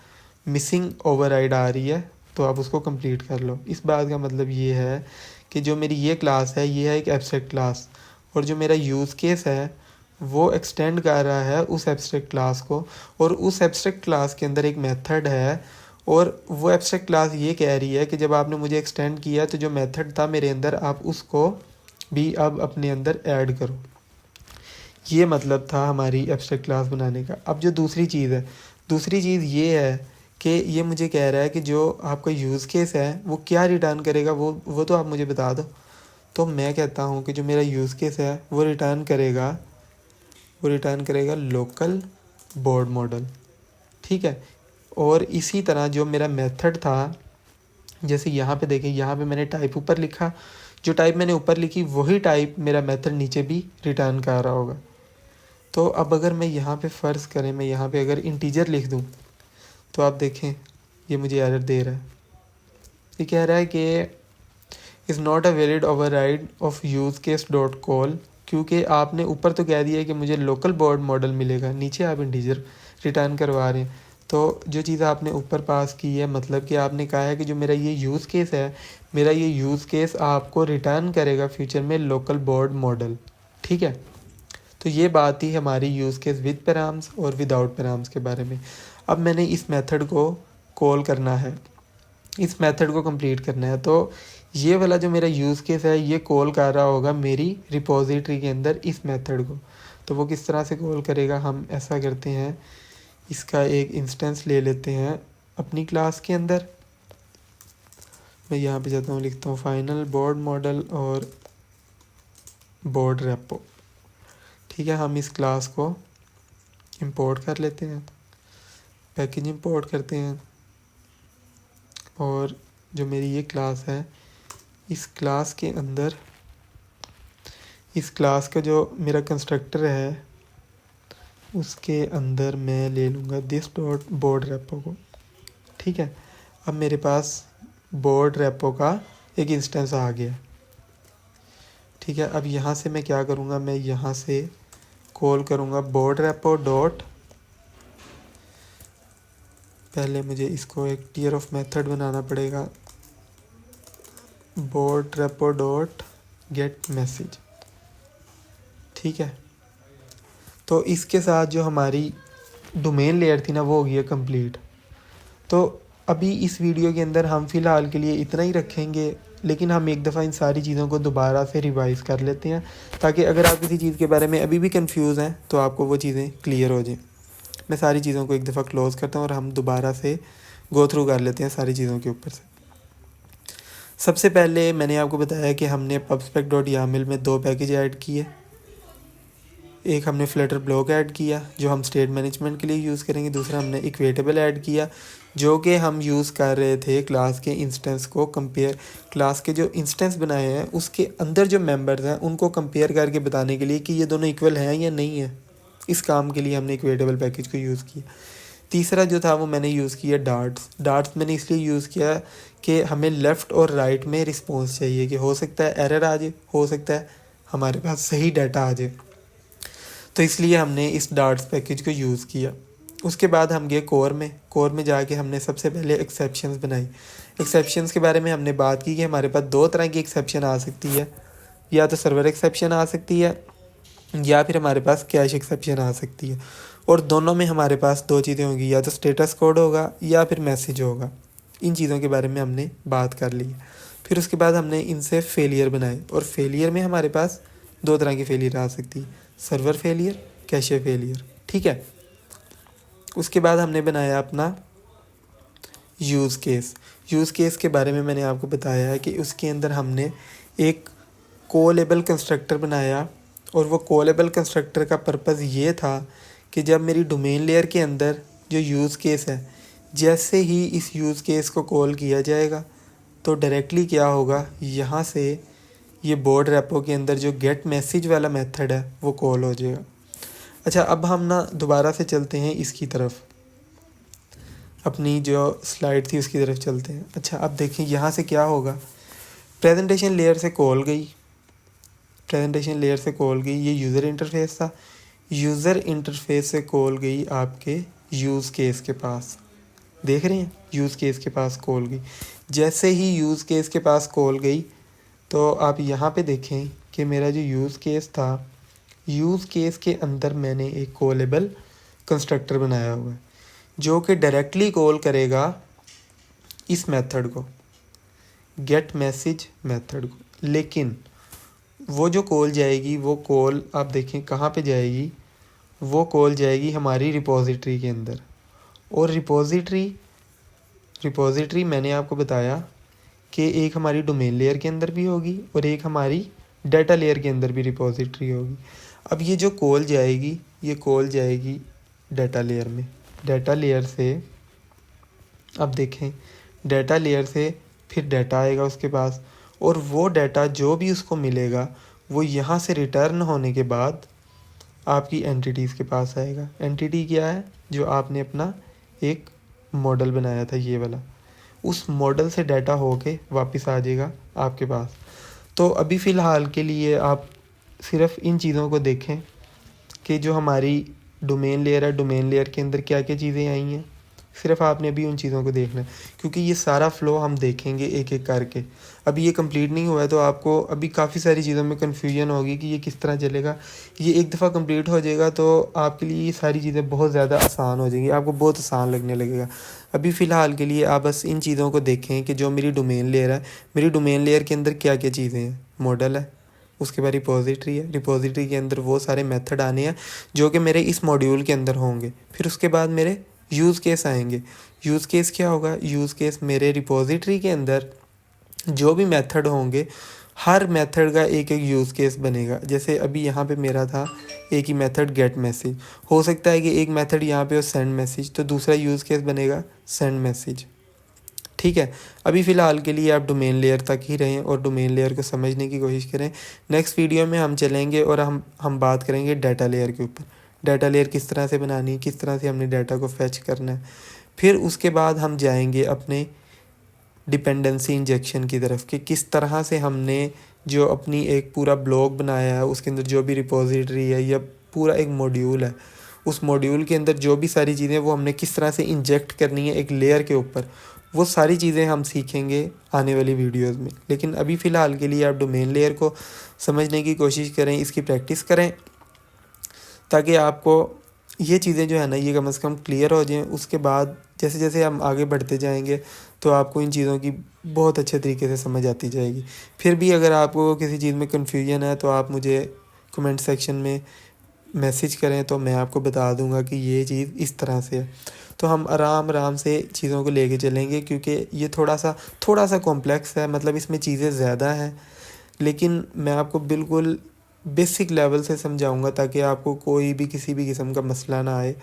मिसिंग ओवरराइड आ रही है, तो आप उसको कंप्लीट कर लो। इस बात का मतलब ये है कि जो मेरी ये क्लास है ये है एक एब्स्ट्रैक्ट क्लास, और जो मेरा यूज़ केस है वो एक्सटेंड कर रहा है उस एब्स्ट्रैक्ट क्लास को, और उस एब्स्ट्रैक्ट क्लास के अंदर एक मेथड है, और वो एब्स्ट्रैक्ट क्लास ये कह रही है कि जब आपने मुझे एक्सटेंड किया तो जो मेथड था मेरे अंदर आप उसको भी अब अपने अंदर ऐड करो। ये मतलब था हमारी एब्स्ट्रैक्ट क्लास बनाने का। अब जो दूसरी चीज़ है, दूसरी चीज़ ये है कि ये मुझे कह रहा है कि जो आपका यूज़ केस है वो क्या रिटर्न करेगा, वो तो आप मुझे बता दो। तो मैं कहता हूँ कि जो मेरा यूज़ केस है वो रिटर्न करेगा लोकल बोर्ड मॉडल। ठीक है, और इसी तरह जो मेरा मेथड था, जैसे यहाँ पे देखें, यहाँ पे मैंने टाइप ऊपर लिखा, जो टाइप मैंने ऊपर लिखी वही टाइप मेरा मेथड नीचे भी रिटर्न कर रहा होगा। तो अब अगर मैं यहाँ पे फ़र्ज़ करें, मैं यहाँ पे अगर इंटीजर लिख दूँ तो आप देखें ये मुझे एरर दे रहा है। ये कह रहा है कि is not a valid override of use case dot call, क्योंकि आपने ऊपर तो कह दिया है कि मुझे लोकल बोर्ड मॉडल मिलेगा, नीचे आप इंटीजर रिटर्न करवा रहे हैं। तो जो चीज़ आपने ऊपर पास की है, मतलब कि आपने कहा है कि जो मेरा ये यूज़ केस है, मेरा ये यूज़ केस आपको रिटर्न करेगा फ्यूचर में लोकल बोर्ड मॉडल, ठीक है। तो ये बात थी हमारी यूज़ केस विद पैराम्स और विदाउट पैराम्स के बारे में। अब मैंने इस मेथड को कॉल करना है, इस मेथड को कंप्लीट करना है। तो ये वाला जो मेरा यूज़ केस है ये कॉल कर रहा होगा मेरी रिपोजिटरी के अंदर इस मेथड को। तो वो किस तरह से कॉल करेगा, हम ऐसा करते हैं, इसका एक इंस्टेंस ले लेते हैं अपनी क्लास के अंदर। मैं यहाँ पे जाता हूँ, लिखता हूँ फाइनल बोर्ड मॉडल और बोर्ड रेपो, ठीक है। हम इस क्लास को इंपोर्ट कर लेते हैं, पैकेज इंपोर्ट करते हैं, और जो मेरी ये क्लास है इस क्लास के अंदर, इस क्लास का जो मेरा कंस्ट्रक्टर है उसके अंदर मैं ले लूँगा दिस डॉट बोर्ड रेपो को, ठीक है। अब मेरे पास बोर्ड रेपो का एक इंस्टेंस आ गया, ठीक है। अब यहाँ से मैं क्या करूँगा, मैं यहाँ से कॉल करूँगा बोर्ड रेपो डॉट, पहले मुझे इसको एक टियर ऑफ मेथड बनाना पड़ेगा, board repo dot gate message, ठीक है। तो इसके साथ जो हमारी डोमेन लेयर थी ना वो हो गई है कंप्लीट। तो अभी इस वीडियो के अंदर हम फ़िलहाल के लिए इतना ही रखेंगे, लेकिन हम एक दफ़ा इन सारी चीज़ों को दोबारा से रिवाइज़ कर लेते हैं, ताकि अगर आप किसी चीज़ के बारे में अभी भी कंफ्यूज हैं तो आपको वो चीज़ें क्लियर हो जाएं। मैं सारी चीज़ों को एक दफ़ा क्लोज़ करता हूँ और हम दोबारा से गो थ्रू कर लेते हैं सारी चीज़ों के ऊपर से। सबसे पहले मैंने आपको बताया कि हमने pubspec.yaml में 2 पैकेज ऐड किए। एक हमने फ्लटर ब्लॉक ऐड किया जो हम स्टेट मैनेजमेंट के लिए यूज़ करेंगे, दूसरा हमने इक्वेटेबल ऐड किया जो कि हम यूज़ कर रहे थे क्लास के इंस्टेंस को कंपेयर, क्लास के जो इंस्टेंस बनाए हैं उसके अंदर जो मेंबर्स हैं उनको कंपेयर करके बताने के लिए कि ये दोनों इक्वल हैं या नहीं है। इस काम के लिए हमने इक्वेटेबल पैकेज को यूज़ किया। तीसरा जो था वो मैंने यूज़ किया डार्ट्स मैंने इसलिए यूज़ किया कि हमें लेफ़्ट और राइट में रिस्पॉन्स चाहिए, कि हो सकता है एरर आ जाए, हो सकता है हमारे पास सही डाटा आ जाए, तो इसलिए हमने इस डार्ट्स पैकेज को यूज़ किया। उसके बाद हम गए कोर में जाके हमने सबसे पहले एक्सेप्शंस बनाई। एक्सेप्शंस के बारे में हमने बात की कि हमारे पास 2 तरह की एक्सेप्शन आ सकती है, या तो सर्वर एक्सेप्शन आ सकती है या फिर हमारे पास कैश एक्सेप्शन आ सकती है, और दोनों में हमारे पास 2 चीज़ें होंगी, या तो स्टेटस कोड होगा या फिर मैसेज होगा। इन चीज़ों के बारे में हमने बात कर ली। फिर उसके बाद हमने इनसे फेलियर बनाए, और फेलियर में हमारे पास 2 तरह की फेलियर आ सकती है, सर्वर फेलियर, कैशे फेलियर, ठीक है। उसके बाद हमने बनाया अपना यूज़ केस के बारे में मैंने आपको बताया है कि उसके अंदर हमने एक कॉलेबल कंस्ट्रक्टर बनाया, और वो कॉलेबल कंस्ट्रक्टर का पर्पज़ ये था कि जब मेरी डोमेन लेयर के अंदर जो यूज़ केस है, जैसे ही इस यूज़ केस को कॉल किया जाएगा तो डायरेक्टली क्या होगा, यहाँ से ये बोर्ड रेपो के अंदर जो गेट मैसेज वाला मेथड है वो कॉल हो जाएगा। अच्छा, अब हम ना दोबारा से चलते हैं इसकी तरफ, अपनी जो स्लाइड थी उसकी तरफ चलते हैं। अच्छा, अब देखें यहाँ से क्या होगा, प्रेजेंटेशन लेयर से कॉल गई, ये यूज़र इंटरफेस था, यूज़र इंटरफेस से कॉल गई आपके यूज़ केस के पास, देख रहे हैं, यूज़ केस के पास कॉल गई। जैसे ही यूज़ केस के पास कॉल गई तो आप यहाँ पे देखें कि मेरा जो यूज़ केस था, यूज़ केस के अंदर मैंने एक कॉलेबल कंस्ट्रक्टर बनाया हुआ है जो कि डायरेक्टली कॉल करेगा इस मेथड को, गेट मैसेज मेथड को। लेकिन वो जो कॉल जाएगी, वो कॉल आप देखें कहाँ पे जाएगी, वो कॉल जाएगी हमारी रिपोजिटरी के अंदर। और रिपोजिटरी मैंने आपको बताया कि एक हमारी डोमेन लेयर के अंदर भी होगी और एक हमारी डाटा लेयर के अंदर भी रिपोजिटरी होगी। अब ये जो कॉल जाएगी, ये कॉल जाएगी डाटा लेयर में, डाटा लेयर से अब देखें, डाटा लेयर से फिर डाटा आएगा उसके पास, और वो डाटा जो भी उसको मिलेगा वो यहाँ से रिटर्न होने के बाद आपकी एंटिटीज़ के पास आएगा। एंटिटी क्या है, जो आपने अपना एक मॉडल बनाया था ये वाला, उस मॉडल से डाटा होके वापस आ जाएगा आपके पास। तो अभी फ़िलहाल के लिए आप सिर्फ इन चीज़ों को देखें कि जो हमारी डोमेन लेयर है, डोमेन लेयर के अंदर क्या क्या चीज़ें आई हैं, सिर्फ आपने अभी उन चीज़ों को देखना है, क्योंकि ये सारा फ़्लो हम देखेंगे एक एक करके। अभी ये कंप्लीट नहीं हुआ है तो आपको अभी काफ़ी सारी चीज़ों में कन्फ्यूजन होगी कि ये किस तरह चलेगा। ये एक दफ़ा कंप्लीट हो जाएगा तो आपके लिए ये सारी चीज़ें बहुत ज़्यादा आसान हो जाएंगी, आपको बहुत आसान लगने लगेगा। अभी फ़िलहाल के लिए आप बस इन चीज़ों को देखें कि जो मेरी डोमेन लेयर है, मेरी डोमेन लेयर के अंदर क्या क्या चीज़ें हैं। मॉडल है, उसके बाद रिपॉजिटरी है, रिपॉजिटरी के अंदर वो सारे मेथड आने हैं जो कि मेरे इस मॉड्यूल के अंदर होंगे। फिर उसके बाद मेरे यूज़ केस आएंगे। यूज़ केस क्या होगा? यूज़ केस मेरे रिपॉजिटरी के अंदर जो भी मेथड होंगे, हर मेथड का एक एक यूज़ केस बनेगा। जैसे अभी यहाँ पे मेरा था एक ही मेथड गेट मैसेज, हो सकता है कि एक मेथड यहाँ पे हो सेंड मैसेज, तो दूसरा यूज़ केस बनेगा सेंड मैसेज। ठीक है, अभी फ़िलहाल के लिए आप डोमेन लेयर तक ही रहें और डोमेन लेयर को समझने की कोशिश करें। नेक्स्ट वीडियो में हम चलेंगे और हम बात करेंगे डाटा लेयर के ऊपर। डाटा लेयर किस तरह से बनानी है, किस तरह से हमने डाटा को फैच करना है। फिर उसके बाद हम जाएंगे अपने डिपेंडेंसी इंजेक्शन की तरफ कि किस तरह से हमने जो अपनी एक पूरा ब्लॉक बनाया है, उसके अंदर जो भी रिपॉजिटरी है या पूरा एक मॉड्यूल है, उस मॉड्यूल के अंदर जो भी सारी चीज़ें वो हमने किस तरह से इंजेक्ट करनी है एक लेयर के ऊपर। वो सारी चीज़ें हम सीखेंगे आने वाली वीडियोस में। लेकिन अभी फ़िलहाल के लिए आप डोमेन लेयर को समझने की कोशिश करें, इसकी प्रैक्टिस करें, ताकि आपको ये चीज़ें जो है ना ये कम से कम क्लियर हो जाएं। उसके बाद जैसे जैसे हम आगे बढ़ते जाएंगे तो आपको इन चीज़ों की बहुत अच्छे तरीके से समझ आती जाएगी। फिर भी अगर आपको किसी चीज़ में कन्फ्यूजन है तो आप मुझे कमेंट सेक्शन में मैसेज करें, तो मैं आपको बता दूंगा कि ये चीज़ इस तरह से है। तो हम आराम आराम से चीज़ों को लेके चलेंगे, क्योंकि ये थोड़ा सा कॉम्प्लेक्स है, मतलब इसमें चीज़ें ज़्यादा हैं। लेकिन मैं आपको बिल्कुल बेसिक लेवल से समझाऊंगा ताकि आपको कोई भी किसी भी किस्म का मसला ना आए।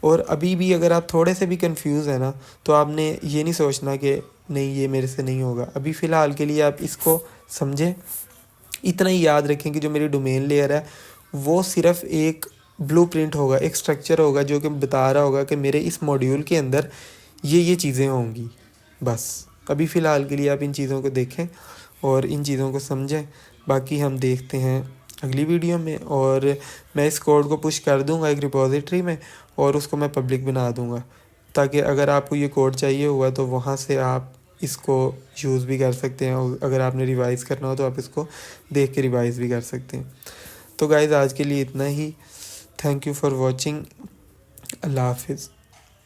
और अभी भी अगर आप थोड़े से भी कंफ्यूज है ना, तो आपने ये नहीं सोचना कि नहीं ये मेरे से नहीं होगा। अभी फ़िलहाल के लिए आप इसको समझें, इतना ही याद रखें कि जो मेरी डोमेन लेयर है वो सिर्फ एक ब्लूप्रिंट होगा, एक स्ट्रक्चर होगा जो कि बता रहा होगा कि मेरे इस मॉड्यूल के अंदर ये चीज़ें होंगी। बस अभी फ़िलहाल के लिए आप इन चीज़ों को देखें और इन चीज़ों को समझें। बाकी हम देखते हैं अगली वीडियो में, और मैं इस कोड को पुश कर दूंगा एक रिपॉजिटरी में और उसको मैं पब्लिक बना दूंगा, ताकि अगर आपको ये कोड चाहिए हुआ तो वहाँ से आप इसको यूज़ भी कर सकते हैं, और अगर आपने रिवाइज़ करना हो तो आप इसको देख के रिवाइज़ भी कर सकते हैं। तो गाइज़ आज के लिए इतना ही। Thank you for watching. Allah हाफिज़।